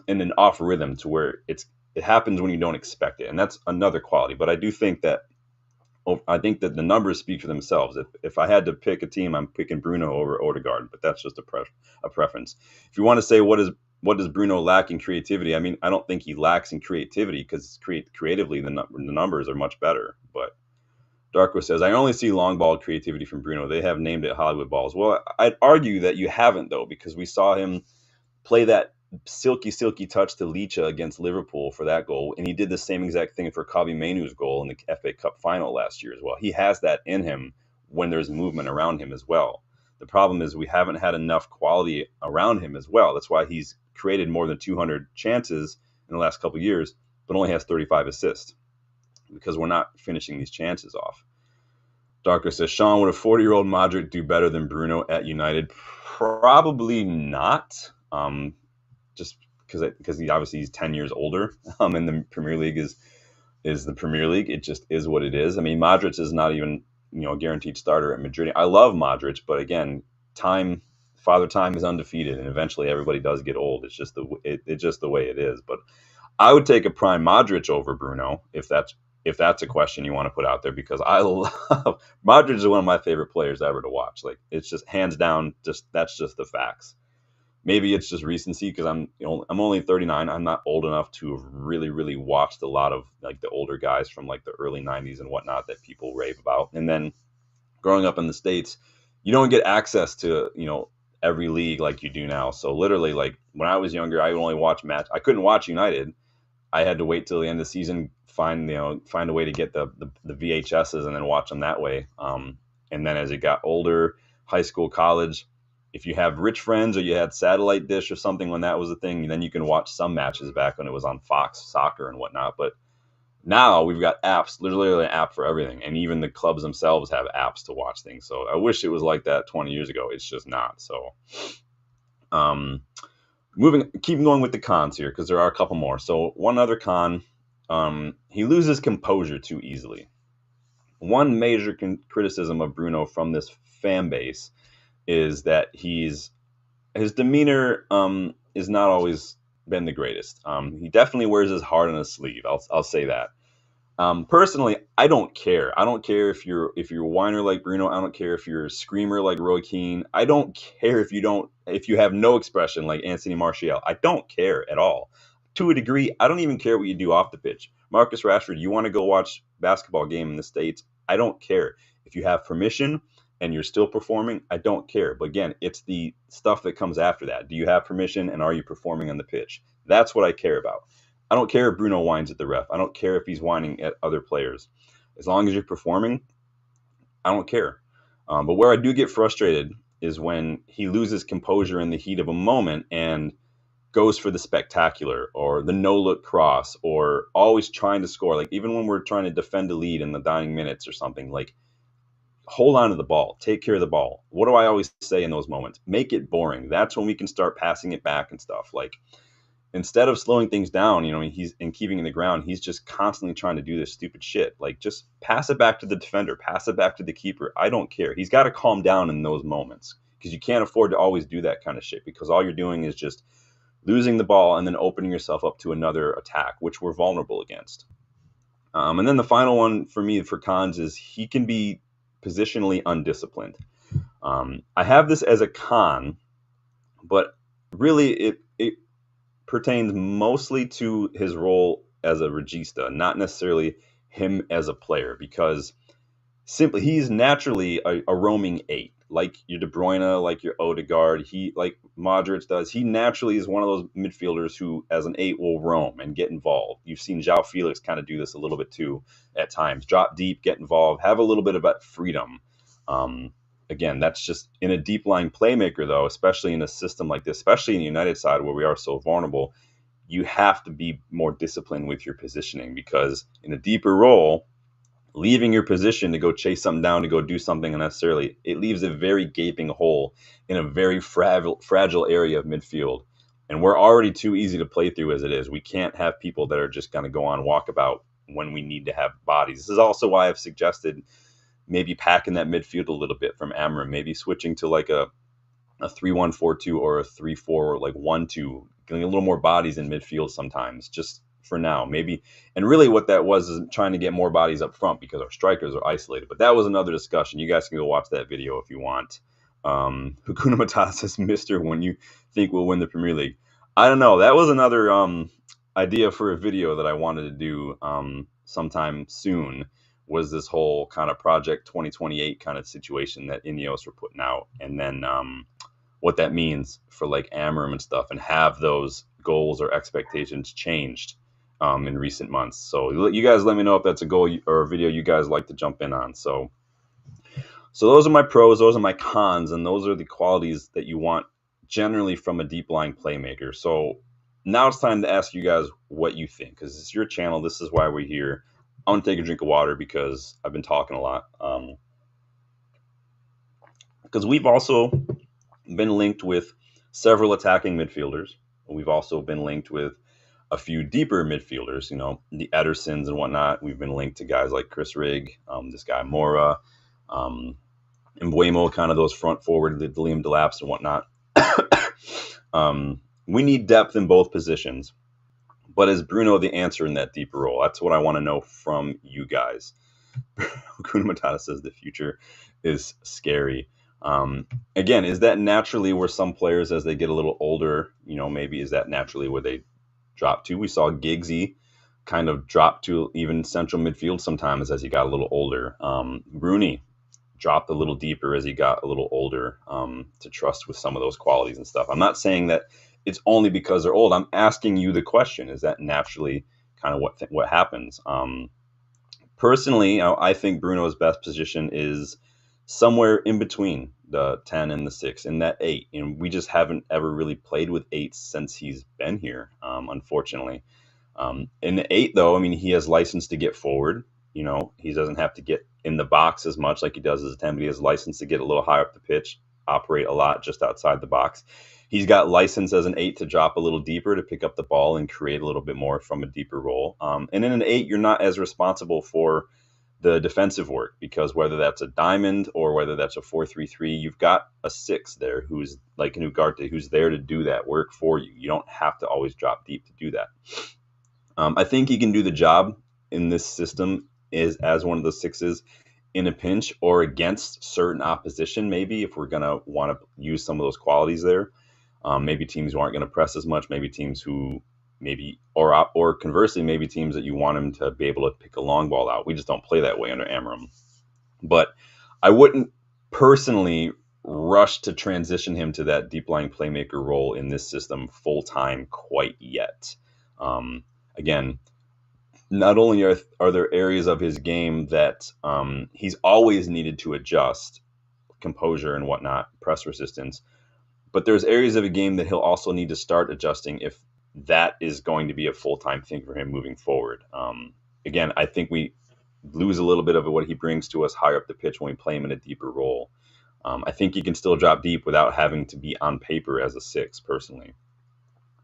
in an off rhythm to where it happens when you don't expect it, and that's another quality. But I think that the numbers speak for themselves. If I had to pick a team, I'm picking Bruno over Odegaard, but that's just a preference. If you want to say what does Bruno lack in creativity, I mean, I don't think he lacks in creativity, because creatively the numbers are much better. But Darko says, I only see long ball creativity from Bruno. They have named it Hollywood balls. Well, I'd argue that you haven't, though, because we saw him play that silky touch to Licha against Liverpool for that goal, and he did the same exact thing for Kobbie Mainoo's goal in the FA Cup final last year as well. He has that in him when there's movement around him as well. The problem is we haven't had enough quality around him as well. That's why he's created more than 200 chances in the last couple of years, but only has 35 assists, because we're not finishing these chances off. Darko says, Sean, would a 40-year-old Modric do better than Bruno at United? Probably not. Just because he's 10 years older, and the Premier League is the Premier League. It just is what it is. I mean, Modric is not even a guaranteed starter at Madrid. I love Modric, but again, Father Time is undefeated, and eventually everybody does get old. It's just the way it is. But I would take a prime Modric over Bruno if that's a question you want to put out there, because I love Modric is one of my favorite players ever to watch. Like, it's just hands down, that's just the facts. Maybe it's just recency, because I'm only 39. I'm not old enough to have really, really watched a lot of like the older guys from like the early 90s and whatnot that people rave about. And then growing up in the States, you don't get access to, every league like you do now. So literally, like when I was younger, I would only watch I couldn't watch United. I had to wait till the end of the season, find a way to get the VHSs and then watch them that way. And then as it got older, high school, college, if you have rich friends or you had satellite dish or something when that was a thing, then you can watch some matches back when it was on Fox Soccer and whatnot. But now we've got apps, literally an app for everything. And even the clubs themselves have apps to watch things. So I wish it was like that 20 years ago. It's just not. So keep going with the cons here, because there are a couple more. So one other con, he loses composure too easily. One major criticism of Bruno from this fan base is that his demeanor is not always been the greatest. He definitely wears his heart on his sleeve. I'll say that. Personally, I don't care. I don't care if you're a whiner like Bruno. I don't care if you're a screamer like Roy Keane. I don't care if you have no expression like Anthony Martial. I don't care at all. To a degree, I don't even care what you do off the pitch. Marcus Rashford, you want to go watch a basketball game in the States? I don't care. If you have permission and you're still performing, I don't care. But again, it's the stuff that comes after that. Do you have permission, and are you performing on the pitch? That's what I care about. I don't care if Bruno whines at the ref. I don't care if he's whining at other players. As long as you're performing, I don't care. But where I do get frustrated is when he loses composure in the heat of a moment and goes for the spectacular or the no-look cross, or always trying to score. Like, even when we're trying to defend a lead in the dying minutes or something, like, hold on to the ball, take care of the ball. What do I always say in those moments? Make it boring. That's when we can start passing it back and stuff. Like, instead of slowing things down, he's keeping in the ground, he's just constantly trying to do this stupid shit. Like, just pass it back to the defender, pass it back to the keeper. I don't care. He's got to calm down in those moments, because you can't afford to always do that kind of shit, because all you're doing is just losing the ball and then opening yourself up to another attack, which we're vulnerable against. And then the final one for me for cons is he can be positionally undisciplined. I have this as a con, but really it pertains mostly to his role as a regista, not necessarily him as a player, because simply he's naturally a roaming eight, like your De Bruyne, like your Odegaard. He like Modric does. He naturally is one of those midfielders who, as an eight, will roam and get involved. You've seen João Felix kind of do this a little bit too at times. Drop deep, get involved, have a little bit of that freedom. Um, Again, that's just in a deep line playmaker, though, especially in a system like this, especially in the United side where we are so vulnerable. You have to be more disciplined with your positioning, because in a deeper role, leaving your position to go chase something down, to go do something unnecessarily, it leaves a very gaping hole in a very fragile area of midfield. And we're already too easy to play through as it is. We can't have people that are just going to go on walkabout when we need to have bodies. This is also why I've suggested maybe packing that midfield a little bit from Amorim, maybe switching to like a 3-1-4-2 or a 3-4, like 1-2, getting a little more bodies in midfield sometimes, just for now, maybe. And really what that was is trying to get more bodies up front because our strikers are isolated. But that was another discussion. You guys can go watch that video if you want. Hakuna Matata says, Mister, when you think we'll win the Premier League. I don't know. That was another idea for a video that I wanted to do sometime soon, was this whole kind of Project 2028 kind of situation that Ineos were putting out. And then what that means for like Amorim and stuff, and have those goals or expectations changed in recent months. So you guys let me know if that's a goal or a video you guys like to jump in on. So those are my pros, those are my cons, and those are the qualities that you want generally from a deep line playmaker. So now it's time to ask you guys what you think, because it's your channel. This is why we're here. I'm going to take a drink of water because I've been talking a lot. Because we've also been linked with several attacking midfielders. We've also been linked with a few deeper midfielders, you know, the Edersons and whatnot. We've been linked to guys like Chris Rigg, this guy Mora, Mbuemo, kind of those front forward, the Liam Delap's and whatnot. We need depth in both positions. But is Bruno the answer in that deeper role? That's what I want to know from you guys. Kuna Matata says the future is scary. Again, is that naturally where some players, as they get a little older, you know, maybe is that naturally where they drop to? We saw Giggsy kind of drop to even central midfield sometimes as he got a little older. Rooney dropped a little deeper as he got a little older, to trust with some of those qualities and stuff. I'm not saying that it's only because they're old. I'm asking you the question: is that naturally kind of what happens? Personally, you know, I think Bruno's best position is somewhere in between the 10 and the 6, in that 8. And we just haven't ever really played with 8s since he's been here, unfortunately. In the 8, though, I mean, he has license to get forward. You know, he doesn't have to get in the box as much like he does as a 10, but he has license to get a little higher up the pitch, operate a lot just outside the box. He's got license as an 8 to drop a little deeper, to pick up the ball and create a little bit more from a deeper role. And in an 8, you're not as responsible for the defensive work, because whether that's a diamond or whether that's a 4-3-3, you've got a 6 there who's like an Ugarte, who's there to do that work for you. You don't have to always drop deep to do that. I think he can do the job in this system is as one of the 6s in a pinch or against certain opposition, maybe, if we're going to want to use some of those qualities there. Maybe teams who aren't going to press as much, maybe teams who maybe, or conversely, maybe teams that you want him to be able to pick a long ball out. We just don't play that way under Amorim. But I wouldn't personally rush to transition him to that deep line playmaker role in this system full time quite yet. Again, not only are there areas of his game that he's always needed to adjust, composure and whatnot, press resistance, but there's areas of a game that he'll also need to start adjusting if that is going to be a full-time thing for him moving forward. Again, I think we lose a little bit of what he brings to us higher up the pitch when we play him in a deeper role. I think he can still drop deep without having to be on paper as a 6, personally.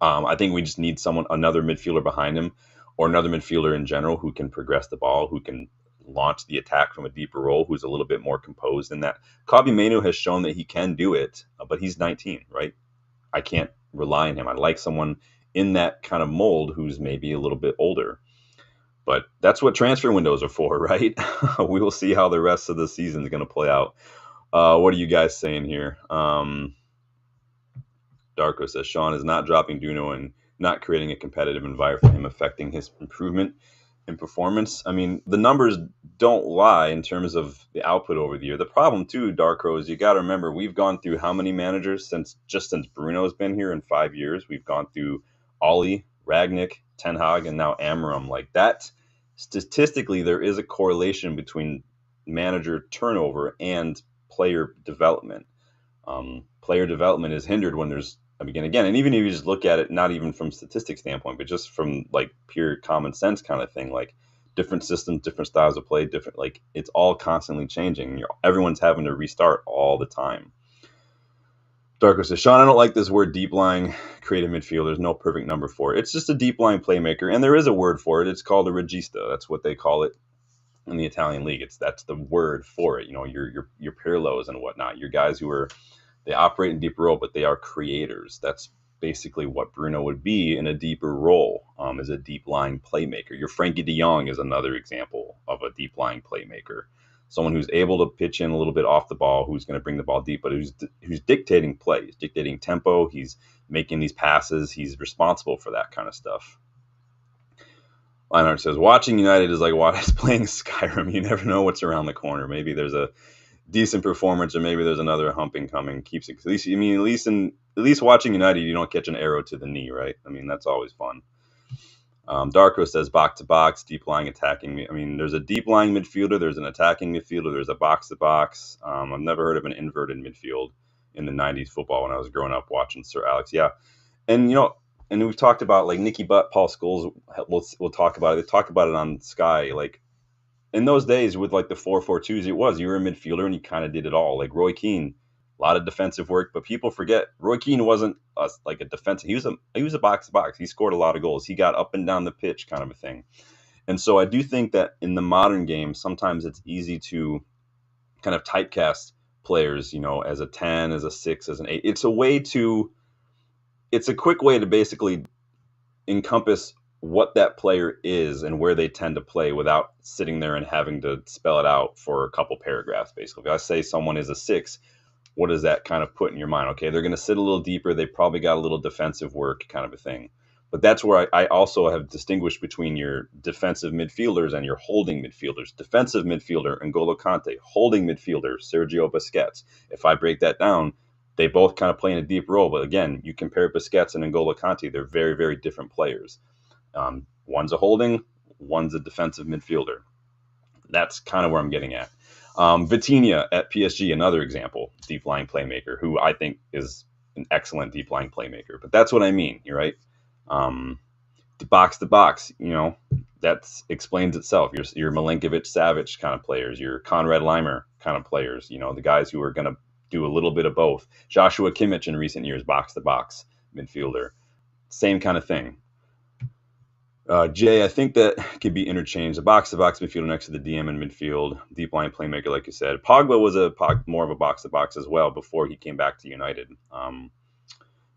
I think we just need another midfielder behind him, or another midfielder in general who can progress the ball, who can launch the attack from a deeper role, who's a little bit more composed in that. Kobbie Mainoo has shown that he can do it, but he's 19, right? I can't rely on him. I'd like someone in that kind of mold who's maybe a little bit older. But that's what transfer windows are for, right? We will see how the rest of the season is going to play out. What are you guys saying here? Darko says Sean is not dropping Duno and not creating a competitive environment for him, affecting his improvement in performance. I mean, the numbers don't lie in terms of the output over the year. The problem too, Darko, is you got to remember we've gone through how many managers since Bruno's been here in 5 years. We've gone through Ollie, Ragnick, Ten Hag, and now Amorim. Like that, statistically, there is a correlation between manager turnover and player development. Player development is hindered when there's again, and even if you just look at it, not even from statistics standpoint, but just from like pure common sense kind of thing, like different systems, different styles of play, different, like it's all constantly changing. Everyone's having to restart all the time. Darko says, Sean, I don't like this word deep lying creative midfield. There's no perfect number for it. It's just a deep line playmaker, and there is a word for it. It's called a regista. That's what they call it in the Italian league. That's the word for it. You know, your Pirlos and whatnot. Your guys who are, they operate in deeper role, but they are creators. That's basically what Bruno would be in a deeper role, as a deep line playmaker. Your Frankie de Jong is another example of a deep line playmaker. Someone who's able to pitch in a little bit off the ball, who's going to bring the ball deep, but who's dictating play, he's dictating tempo, he's making these passes, he's responsible for that kind of stuff. Lionheart says, watching United is like playing Skyrim. You never know what's around the corner. Maybe there's a decent performance, or maybe there's another humping coming. Keeps it. At least watching United, you don't catch an arrow to the knee, right? I mean, that's always fun. Darko says box to box, deep lying attacking. I mean, there's a deep lying midfielder, there's an attacking midfielder, there's a box to box. I've never heard of an inverted midfield in the '90s football when I was growing up watching Sir Alex. Yeah, and and we've talked about like Nicky Butt, Paul Scholes. We'll talk about it. They talk about it on Sky. Like in those days with like the 4-4-2s, you were a midfielder and you kind of did it all. Like Roy Keane, a lot of defensive work, but people forget Roy Keane wasn't like a defensive. He was a box to box. He scored a lot of goals. He got up and down the pitch, kind of a thing. And so I do think that in the modern game, sometimes it's easy to kind of typecast players, as a 10, as a 6, as an 8. It's a quick way to basically encompass what that player is and where they tend to play without sitting there and having to spell it out for a couple paragraphs. Basically, if I say someone is a 6, what does that kind of put in your mind? Okay, they're going to sit a little deeper. They probably got a little defensive work, kind of a thing. But that's where I also have distinguished between your defensive midfielders and your holding midfielders. Defensive midfielder, N'Golo Kante. Holding midfielder, Sergio Busquets. If I break that down, they both kind of play in a deep role. But again, you compare Busquets and N'Golo Kante, they're very, very different players. One's a holding, one's a defensive midfielder. That's kind of where I'm getting at. Vitinha at PSG, another example, deep line playmaker, who I think is an excellent deep line playmaker. But that's what I mean, you're right. The box to box, that explains itself. Your Milinkovic Savic kind of players, your Konrad Leimer kind of players, the guys who are going to do a little bit of both. Joshua Kimmich in recent years, box to box midfielder, same kind of thing. Jay, I think that could be interchanged. A box-to-box midfielder next to the DM in midfield, deep line playmaker, like you said. Pogba was more of a box-to-box as well before he came back to United.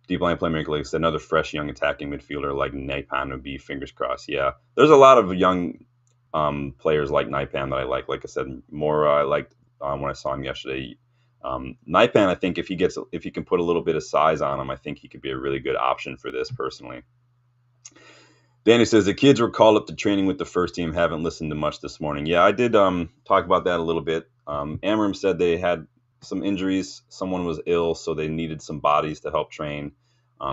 Deep line playmaker, like I said, another fresh young attacking midfielder like Naipan would be, fingers crossed. Yeah, there's a lot of young players like Naipan that I like. Like I said, more I liked when I saw him yesterday. Naipan, I think if he can put a little bit of size on him, I think he could be a really good option for this personally. Danny says the kids were called up to training with the first team. Haven't listened to much this morning. Yeah, I did talk about that a little bit. Amorim said they had some injuries. Someone was ill, so they needed some bodies to help train.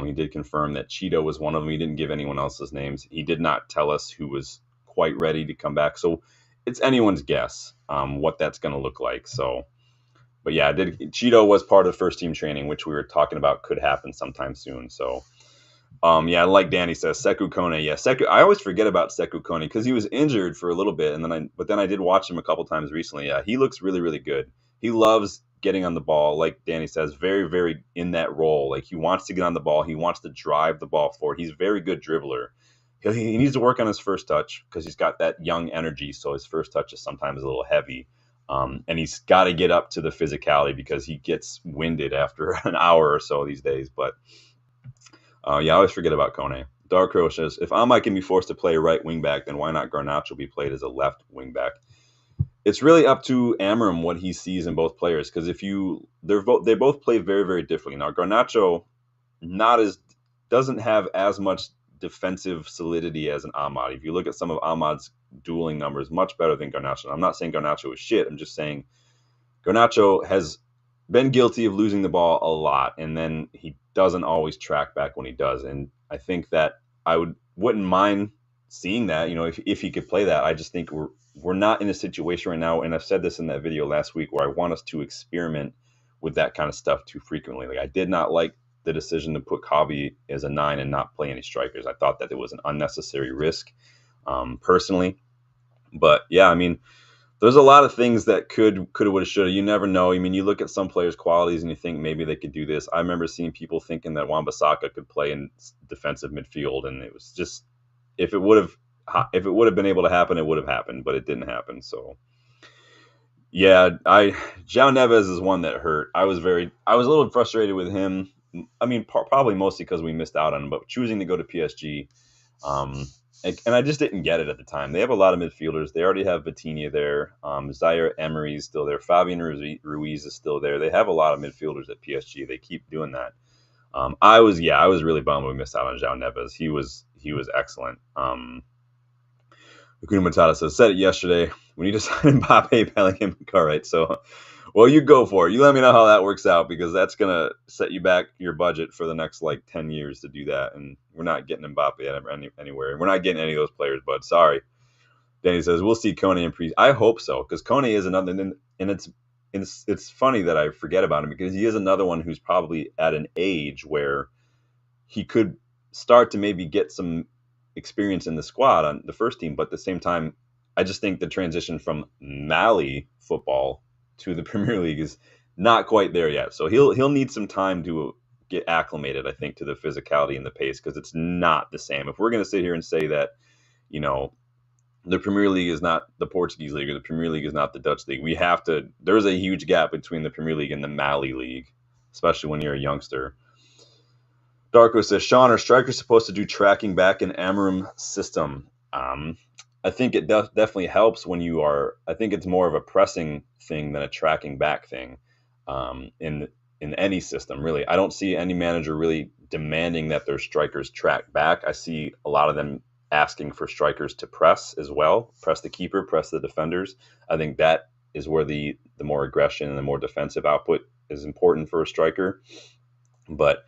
He did confirm that Chido was one of them. He didn't give anyone else's names. He did not tell us who was quite ready to come back. So it's anyone's guess what that's going to look like. So, but yeah, Chido was part of first team training, which we were talking about could happen sometime soon. So. Yeah, like Danny says, Sekou Kone. Yeah, I always forget about Sekou Kone because he was injured for a little bit, but then I did watch him a couple times recently. Yeah, he looks really, really good. He loves getting on the ball, like Danny says, very, very in that role. Like he wants to get on the ball, he wants to drive the ball forward. He's a very good dribbler. He needs to work on his first touch because he's got that young energy, so his first touch is sometimes a little heavy. And he's got to get up to the physicality because he gets winded after an hour or so these days. But yeah, I always forget about Kone. Dark Roche says, if Amai can be forced to play right wing back, then why not Garnacho be played as a left wing back? It's really up to Amorim what he sees in both players, because they both play very, very differently. Now Garnacho not as doesn't have as much defensive solidity as an Ahmad. If you look at some of Ahmad's dueling numbers, much better than Garnacho. I'm not saying Garnacho is shit. I'm just saying Garnacho has been guilty of losing the ball a lot, and then he doesn't always track back when he does. And I think that wouldn't mind seeing that, if he could play that. I just think we're not in a situation right now, and I've said this in that video last week, where I want us to experiment with that kind of stuff too frequently. Like, I did not like the decision to put Kavi as a 9 and not play any strikers. I thought that it was an unnecessary risk, personally. But yeah, I mean, there's a lot of things that coulda, woulda, shoulda. You never know. I mean, you look at some players' qualities and you think maybe they could do this. I remember seeing people thinking that Wan-Bissaka could play in defensive midfield, and it was just, if it would have been able to happen, it would have happened, but it didn't happen. So yeah, João Neves is one that hurt. I was a little frustrated with him. I mean, probably mostly because we missed out on him, but choosing to go to PSG, and I just didn't get it at the time. They have a lot of midfielders. They already have Vitinha there. Zaire Emery is still there. Fabian Ruiz is still there. They have a lot of midfielders at PSG. They keep doing that. I was really bummed we missed out on João Neves. He was excellent. Akuna Matata said it yesterday. We need to sign Mbappe, Bellingham, all right. So, well, you go for it. You let me know how that works out, because that's gonna set you back your budget for the next 10 years to do that. And we're not getting Mbappe anywhere. We're not getting any of those players. But sorry, Danny says we'll see Kone in pre. I hope so, because Kone is another, and it's funny that I forget about him, because he is another one who's probably at an age where he could start to maybe get some experience in the squad on the first team. But at the same time, I just think the transition from Mali football to the Premier League is not quite there yet. So he'll need some time to get acclimated, I think, to the physicality and the pace, because it's not the same. If we're going to sit here and say that, the Premier League is not the Portuguese league, or the Premier League is not the Dutch league, there's a huge gap between the Premier League and the Mali league, especially when you're a youngster. Darko says, Sean, are strikers supposed to do tracking back in Amorim system? I think it definitely helps when you are. I think it's more of a pressing thing than a tracking back thing, in any system, really. I don't see any manager really demanding that their strikers track back. I see a lot of them asking for strikers to press as well, press the keeper, press the defenders. I think that is where the more aggression and the more defensive output is important for a striker. But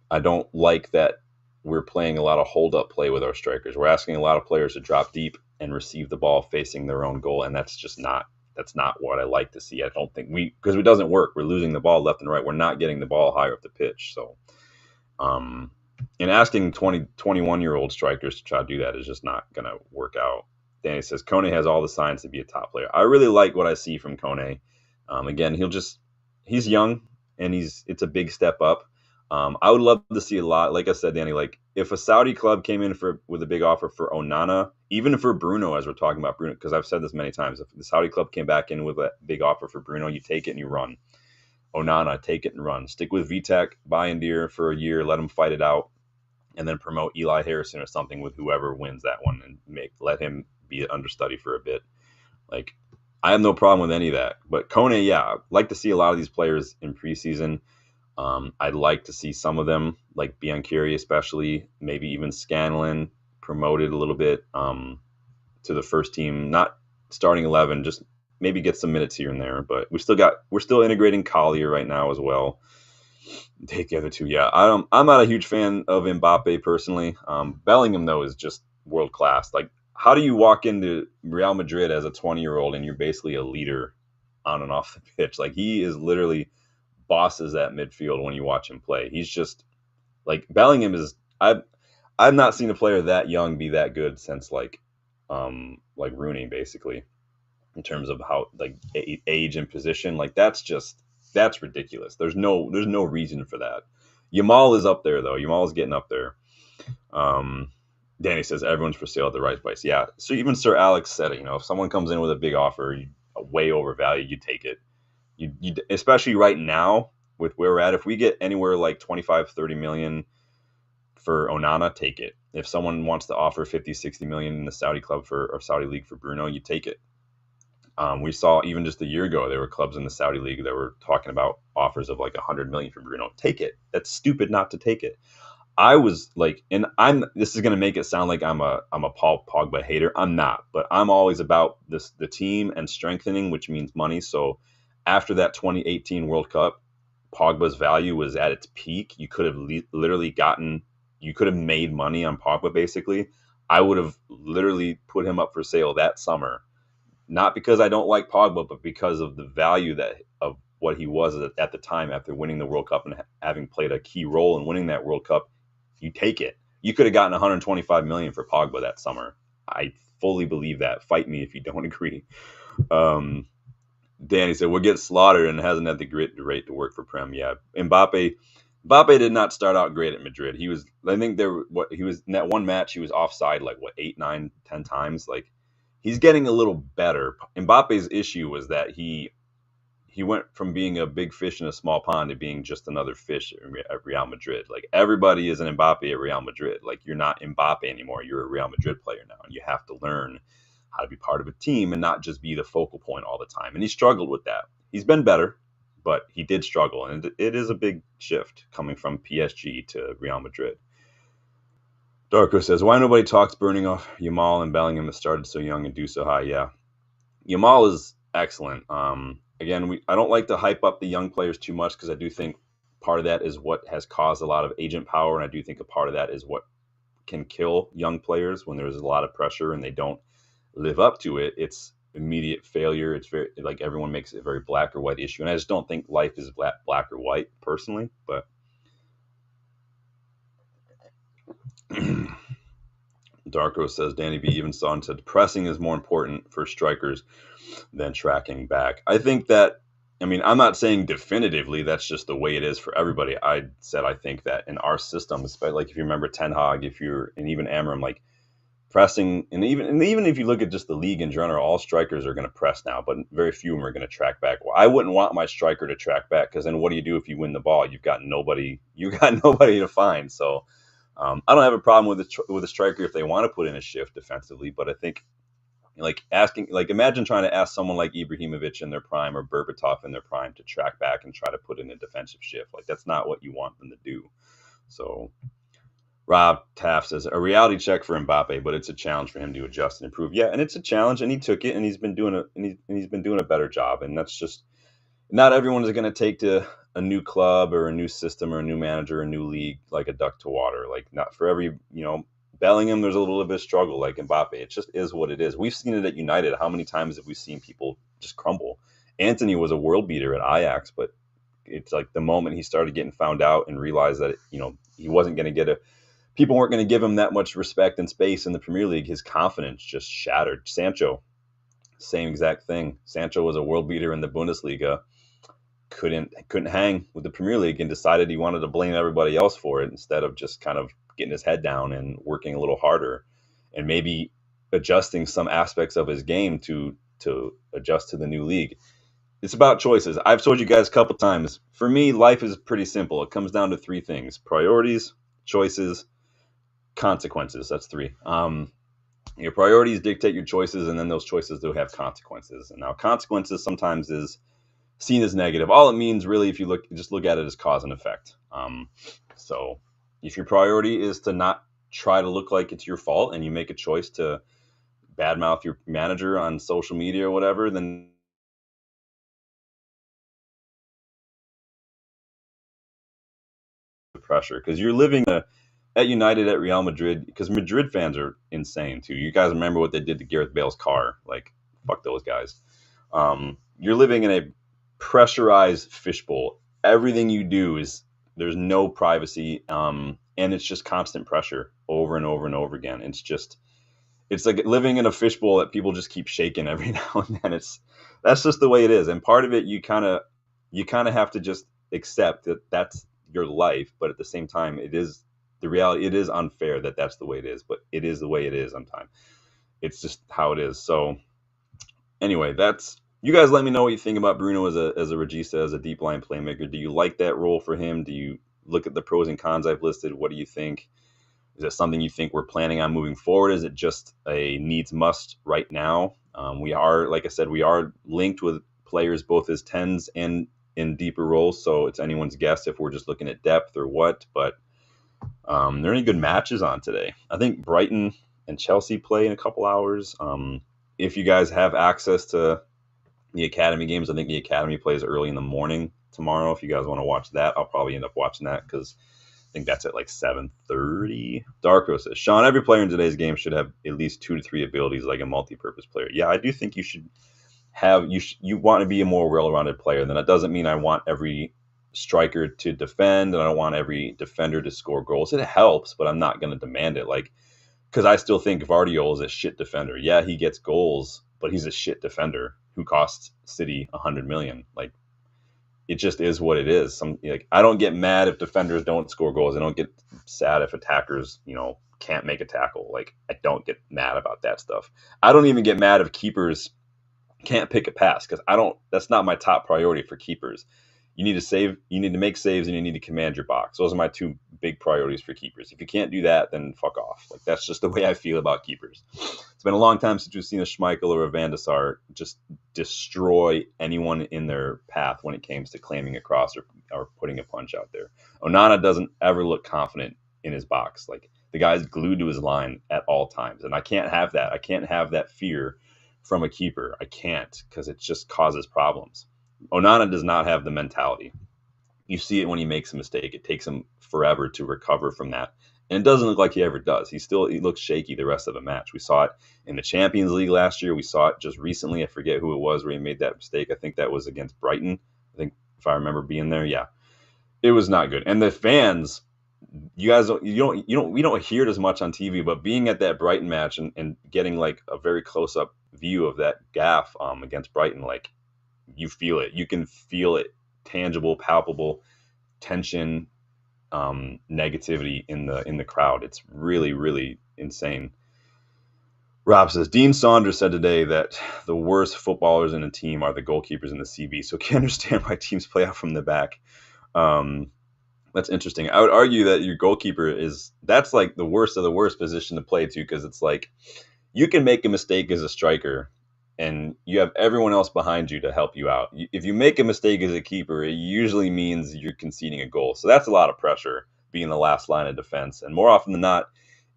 I don't like that we're playing a lot of hold-up play with our strikers. We're asking a lot of players to drop deep and receive the ball facing their own goal, and that's not what I like to see. I don't think because it doesn't work. We're losing the ball left and right. We're not getting the ball higher up the pitch. So, and asking 21-year-old strikers to try to do that is just not going to work out. Danny says, Kone has all the signs to be a top player. I really like what I see from Kone. Again, he's young, and it's a big step up. I would love to see a lot. Like I said, Danny, if a Saudi club came in with a big offer for Onana, even for Bruno, as we're talking about Bruno, because I've said this many times, if the Saudi club came back in with a big offer for Bruno, you take it and you run. Onana, take it and run. Stick with Vitek, buy Ndir for a year, let him fight it out, and then promote Eli Harrison or something with whoever wins that one, and let him be an understudy for a bit. I have no problem with any of that. But Kone, yeah, I'd like to see a lot of these players in preseason. I'd like to see some of them, like Biancheri especially, maybe even Scanlon, promoted a little bit to the first team, not starting 11, just maybe get some minutes here and there. But we're still integrating Collier right now as well. Take the other two. Yeah, I'm not a huge fan of Mbappe personally. Bellingham, though, is just world class. How do you walk into Real Madrid as a 20-year-old and you're basically a leader on and off the pitch? He is literally bosses at midfield when you watch him play. He's just Bellingham is. I've not seen a player that young be that good since Rooney, basically, in terms of how age and position. That's ridiculous. There's no reason for that. Yamal is up there though. Yamal's getting up there. Danny says everyone's for sale at the right price. Yeah. So even Sir Alex said it. If someone comes in with a big offer, way overvalued, you take it. You especially right now with where we're at. If we get anywhere like 25, 30 million for Onana, take it. If someone wants to offer 50, 60 million in the Saudi club or Saudi league for Bruno, you take it. We saw even just a year ago, there were clubs in the Saudi league that were talking about offers of like 100 million for Bruno. Take it. That's stupid not to take it. I was like, and this is going to make it sound like I'm a Paul Pogba hater. I'm not, but I'm always about the team and strengthening, which means money. So after that 2018 World Cup, Pogba's value was at its peak. You could have you could have made money on Pogba basically. I would have literally put him up for sale that summer, not because I don't like Pogba, but because of the value of what he was at the time after winning the World Cup and having played a key role in winning that World Cup. You take it. You could have gotten 125 million for Pogba that summer. I fully believe that. Fight me if you don't agree. Danny said we'll get slaughtered and hasn't had the grit to rate to work for Prem. Yeah, Mbappe did not start out great at Madrid. He was, I think he was in that one match. He was offside like 8, 9, 10 times. Like he's getting a little better. Mbappe's issue was that he went from being a big fish in a small pond to being just another fish at Real Madrid. Like everybody is an Mbappe at Real Madrid. Like you're not Mbappe anymore. You're a Real Madrid player now, and you have to learn how to be part of a team and not just be the focal point all the time. And he struggled with that. He's been better, but he did struggle, and it is a big shift coming from PSG to Real Madrid. Darko says, why nobody talks burning off Yamal and Bellingham that started so young and do so high? Yeah, Yamal is excellent. Again, I don't like to hype up the young players too much because I do think part of that is what has caused a lot of agent power, and I do think a part of that is what can kill young players when there's a lot of pressure and they don't live up to it. It's immediate failure. It's very like everyone makes it a very black or white issue, and I just don't think life is black or white personally. But Darko says Danny B even saw and said pressing is more important for strikers than tracking back. I think that, I mean, I'm not saying definitively that's just the way it is for everybody. I said I think that in our system, especially like if you remember Ten Hag, and even Amorim, like pressing, and even if you look at just the league in general, all strikers are going to press now, but very few of them are going to track back. Well, I wouldn't want my striker to track back because then what do you do if you win the ball? You've got nobody to find. So I don't have a problem with a striker if they want to put in a shift defensively, but I think imagine trying to ask someone like Ibrahimovic in their prime or Berbatov in their prime to track back and try to put in a defensive shift. Like that's not what you want them to do. So Rob Taft says a reality check for Mbappe, but it's a challenge for him to adjust and improve. Yeah, and it's a challenge, and he took it, and he's been doing a better job. And that's just not everyone is going to take to a new club or a new system or a new manager or a new league like a duck to water. Like not for every Bellingham, there's a little bit of struggle like Mbappe. It just is what it is. We've seen it at United. How many times have we seen people just crumble? Anthony was a world beater at Ajax, but it's like the moment he started getting found out and realized that he wasn't going to people weren't going to give him that much respect and space in the Premier League, his confidence just shattered. Sancho, same exact thing. Sancho was a world beater in the Bundesliga, couldn't hang with the Premier League, and decided he wanted to blame everybody else for it instead of just kind of getting his head down and working a little harder and maybe adjusting some aspects of his game to adjust to the new league. It's about choices. I've told you guys a couple times. For me, life is pretty simple. It comes down to 3 things: priorities, choices, consequences. That's 3. Your priorities dictate your choices, and then those choices do have consequences. And now consequences sometimes is seen as negative. All it means really, if you look at it as cause and effect. So if your priority is to not try to look like it's your fault and you make a choice to badmouth your manager on social media or whatever, then the pressure, because you're living at United, at Real Madrid, because Madrid fans are insane too. You guys remember what they did to Gareth Bale's car? Like, fuck those guys. You're living in a pressurized fishbowl. Everything you do there's no privacy, and it's just constant pressure over and over and over again. It's like living in a fishbowl that people just keep shaking every now and then. That's just the way it is, and part of it you kind of have to just accept that that's your life, but at the same time, it is the reality. It is unfair that that's the way it is, but it is the way it is sometimes. It's just how it is. So anyway, you guys let me know what you think about Bruno as a regista, as a deep line playmaker. Do you like that role for him? Do you look at the pros and cons I've listed? What do you think? Is it something you think we're planning on moving forward? Is it just a needs must right now? We are, like I said, we are linked with players both as 10s and in deeper roles, so it's anyone's guess if we're just looking at depth or what. But there are any good matches on today? I think Brighton and Chelsea play in a couple hours. If you guys have access to the Academy games, I think the Academy plays early in the morning tomorrow. If you guys want to watch that, I'll probably end up watching that because I think that's at like 7:30. Darko says, Sean, every player in today's game should have at least 2 to 3 abilities like a multi-purpose player. Yeah, I do think you should have you want to be a more well-rounded player. Then that doesn't mean I want every striker to defend and I don't want every defender to score goals. It helps, but I'm not going to demand it. Like, because I still think Gvardiol is a shit defender. Yeah, he gets goals, but he's a shit defender who costs City 100 million. Like, it just is what it is. I don't get mad if defenders don't score goals. I don't get sad if attackers, can't make a tackle. Like, I don't get mad about that stuff. I don't even get mad if keepers can't pick a pass because that's not my top priority for keepers. You need to save, you need to make saves, and you need to command your box. Those are my 2 big priorities for keepers. If you can't do that, then fuck off. Like, that's just the way I feel about keepers. It's been a long time since we've seen a Schmeichel or a Van de Sar just destroy anyone in their path when it comes to claiming a cross or putting a punch out there. Onana doesn't ever look confident in his box. Like, the guy's glued to his line at all times, and I can't have that. I can't have that fear from a keeper. I can't, because it just causes problems. Onana does not have the mentality. You see it when he makes a mistake. It takes him forever to recover from that. And it doesn't look like he ever does. He looks shaky the rest of the match. We saw it in the Champions League last year. We saw it just recently. I forget who it was where he made that mistake. I think that was against Brighton. I think if I remember being there, yeah. It was not good. And the fans, you guys we don't hear it as much on TV, but being at that Brighton match and getting like a very close up view of that gaff against Brighton, like, you feel it. You can feel it, tangible, palpable tension, negativity in the crowd. It's really, really insane. Rob says, Dean Saunders said today that the worst footballers in a team are the goalkeepers in the CB. So can you understand why teams play out from the back? That's interesting. I would argue that your goalkeeper that's like the worst of the worst position to play to, because it's like you can make a mistake as a striker and you have everyone else behind you to help you out. If you make a mistake as a keeper, it usually means you're conceding a goal. So that's a lot of pressure, being the last line of defense. And more often than not,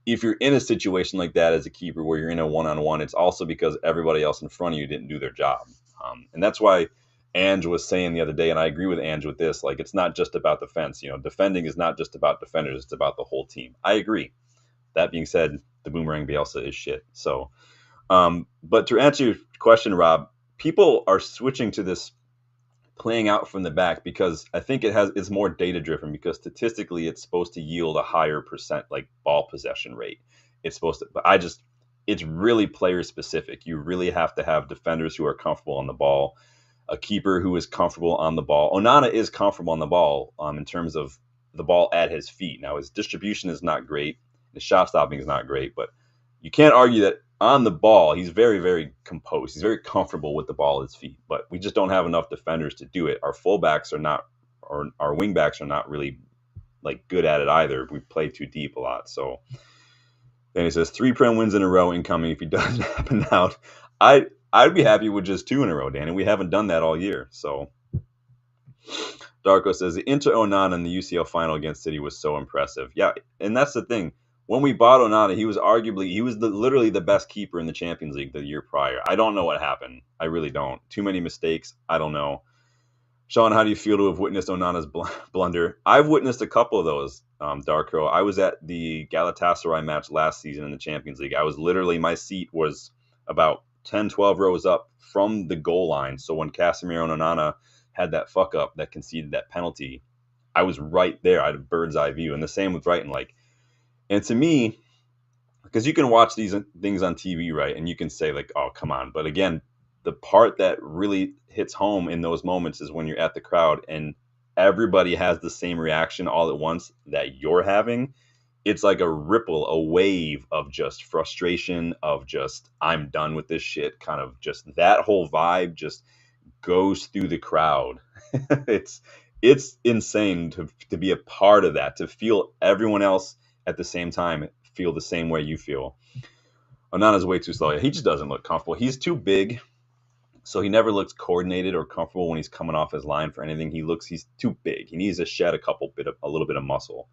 if you're in a situation like that as a keeper where you're in a one-on-one, it's also because everybody else in front of you didn't do their job. And that's why Ange was saying the other day, and I agree with Ange with this, like, it's not just about defense. Defending is not just about defenders, it's about the whole team. I agree. That being said, the Boomerang Bielsa is shit. So, but to answer your question, Rob, people are switching to this playing out from the back because I think it's more data driven, because statistically it's supposed to yield a higher percent like ball possession rate. It's supposed to, but it's really player specific. You really have to have defenders who are comfortable on the ball, a keeper who is comfortable on the ball. Onana is comfortable on the ball in terms of the ball at his feet. Now, his distribution is not great. His shot stopping is not great, but you can't argue that on the ball, he's very, very composed. He's very comfortable with the ball at his feet, but we just don't have enough defenders to do it. Our fullbacks are not, or our wingbacks are not really like good at it either. We play too deep a lot. So then he says 3 Prem wins in a row incoming if he doesn't happen out. I'd be happy with just 2 in a row, Dan, and we haven't done that all year. So Darko says the Inter Onana in the UCL final against City was so impressive. Yeah, and that's the thing. When we bought Onana, he was literally the best keeper in the Champions League the year prior. I don't know what happened. I really don't. Too many mistakes. I don't know. Sean, how do you feel to have witnessed Onana's blunder? I've witnessed a couple of those, Darko. I was at the Galatasaray match last season in the Champions League. My seat was about 10, 12 rows up from the goal line. So when Casemiro and Onana had that fuck up that conceded that penalty, I was right there. I had a bird's eye view. And the same with Brighton. And to me, because you can watch these things on TV, right? And you can say like, oh, come on. But again, the part that really hits home in those moments is when you're at the crowd and everybody has the same reaction all at once that you're having. It's like a ripple, a wave of just frustration, of just, I'm done with this shit. Kind of just that whole vibe just goes through the crowd. It's insane to be a part of that, to feel everyone else at the same time feel the same way you feel. Onana's way too slow. He just doesn't look comfortable. He's too big, so he never looks coordinated or comfortable when he's coming off his line for anything. He's too big. He needs to shed a little bit of muscle.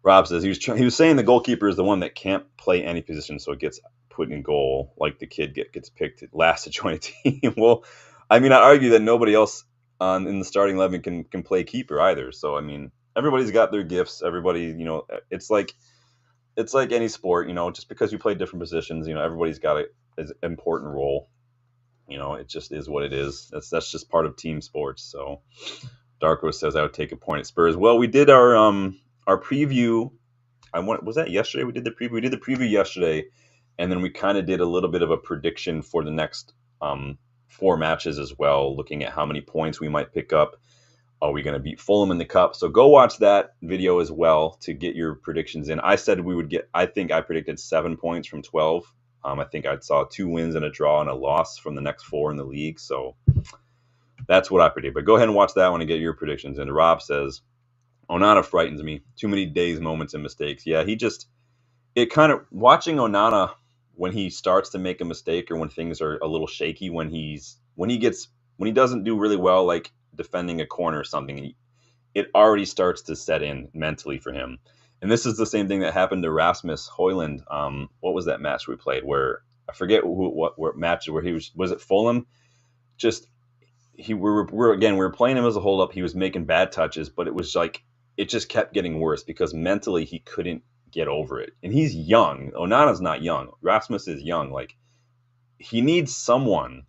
Rob says he was saying the goalkeeper is the one that can't play any position, so it gets put in goal, like the kid gets picked last to join a team. Well, I mean, I argue that nobody else in the starting 11 can play keeper either. So I mean, everybody's got their gifts. Everybody, it's like any sport. Just because you play different positions, everybody's got an important role. It just is what it is. That's just part of team sports. So Darko says I would take a point at Spurs. Well, we did our preview. Was that yesterday? We did the preview. We did the preview yesterday, and then we kind of did a little bit of a prediction for the next 4 matches as well, looking at how many points we might pick up. Are we going to beat Fulham in the Cup? So go watch that video as well to get your predictions in. I said we would get. I think I predicted 7 points from 12. I think I saw 2 wins and a draw and a loss from the next 4 in the league. So that's what I predict. But go ahead and watch that one and get your predictions. And Rob says, Onana frightens me. Too many days, moments, and mistakes. Yeah, watching Onana when he starts to make a mistake or when things are a little shaky, when he doesn't do really well, like defending a corner or something, it already starts to set in mentally for him. And this is the same thing that happened to Rasmus Højlund. What was that match we played where I forget what match where he was it Fulham? We were playing him as a hold up. He was making bad touches, but it was like it just kept getting worse because mentally he couldn't get over it. And he's young. Onana's not young. Rasmus is young. Like he needs someone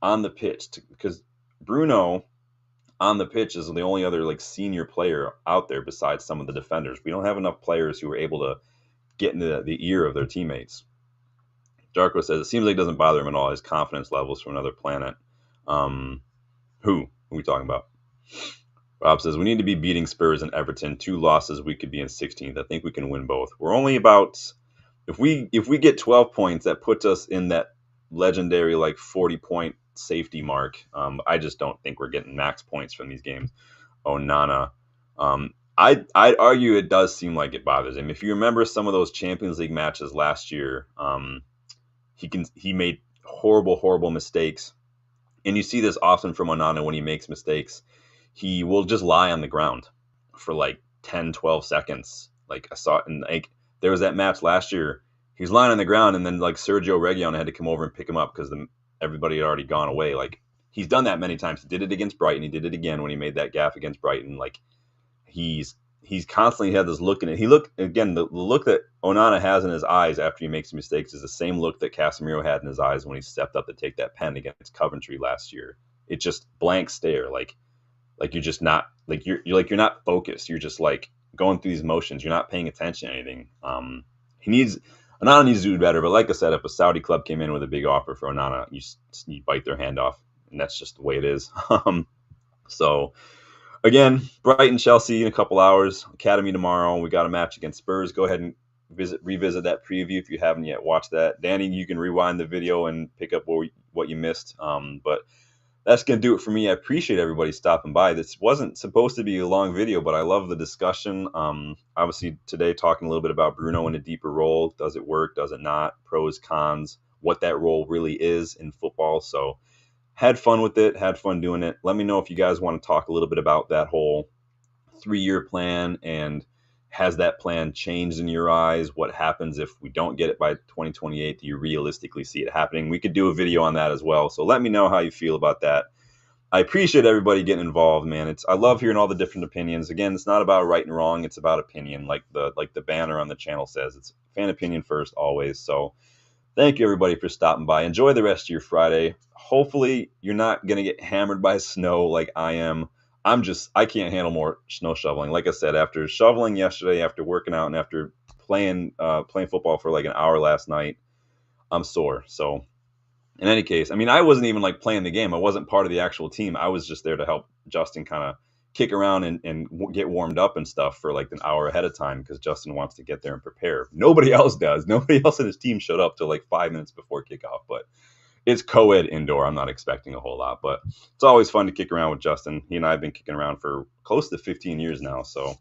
on the pitch because Bruno on the pitch is the only other like senior player out there besides some of the defenders. We don't have enough players who are able to get into the ear of their teammates. Darko says it seems like it doesn't bother him at all. His confidence levels from another planet. Who are we talking about? Rob says we need to be beating Spurs and Everton. 2 losses, we could be in 16th. I think we can win both. We're only about if we get 12 points, that puts us in that legendary like 40-point safety mark. I just don't think we're getting max points from these games. Onana. I'd argue it does seem like it bothers him. If you remember some of those Champions League matches last year, he made horrible mistakes. And you see this often from Onana when he makes mistakes. He will just lie on the ground for like 10, 12 seconds. Like I saw it in there was that match last year. He was lying on the ground and then like Sergio Reguilon had to come over and pick him up because everybody had already gone away. Like he's done that many times. He did it against Brighton. He did it again when he made that gaffe against Brighton. Like he's constantly had this look in it. The look that Onana has in his eyes after he makes mistakes is the same look that Casemiro had in his eyes when he stepped up to take that pen against Coventry last year. It's just blank stare. Like you're just not like you're not focused. You're just like going through these motions. You're not paying attention to anything. Onana needs to do better. But like I said, if a Saudi club came in with a big offer for Onana, you bite their hand off, and that's just the way it is. So again, Brighton, Chelsea in a couple hours. Academy tomorrow. We got a match against Spurs. Go ahead and revisit that preview if you haven't yet watched that. Danny, you can rewind the video and pick up what you missed. But that's going to do it for me. I appreciate everybody stopping by. This wasn't supposed to be a long video, but I love the discussion. Obviously, today talking a little bit about Bruno in a deeper role. Does it work? Does it not? Pros, cons, what that role really is in football. So had fun with it. Had fun doing it. Let me know if you guys want to talk a little bit about that whole 3-year plan and has that plan changed in your eyes? What happens if we don't get it by 2028? Do you realistically see it happening? We could do a video on that as well. So let me know how you feel about that. I appreciate everybody getting involved, man. I love hearing all the different opinions. Again, it's not about right and wrong. It's about opinion, like the banner on the channel says. It's fan opinion first, always. So thank you, everybody, for stopping by. Enjoy the rest of your Friday. Hopefully, you're not going to get hammered by snow like I am. I can't handle more snow shoveling. Like I said, after shoveling yesterday, after working out, and after playing football for like an hour last night, I'm sore. So in any case, I mean, I wasn't even like playing the game. I wasn't part of the actual team. I was just there to help Justin kind of kick around and get warmed up and stuff for like an hour ahead of time because Justin wants to get there and prepare. Nobody else does. Nobody else in his team showed up till like 5 minutes before kickoff, but it's co-ed indoor. I'm not expecting a whole lot, but it's always fun to kick around with Justin. He and I have been kicking around for close to 15 years now. So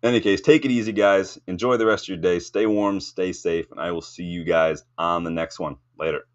In any case, take it easy, guys. Enjoy the rest of your day. Stay warm, stay safe, and I will see you guys on the next one. Later.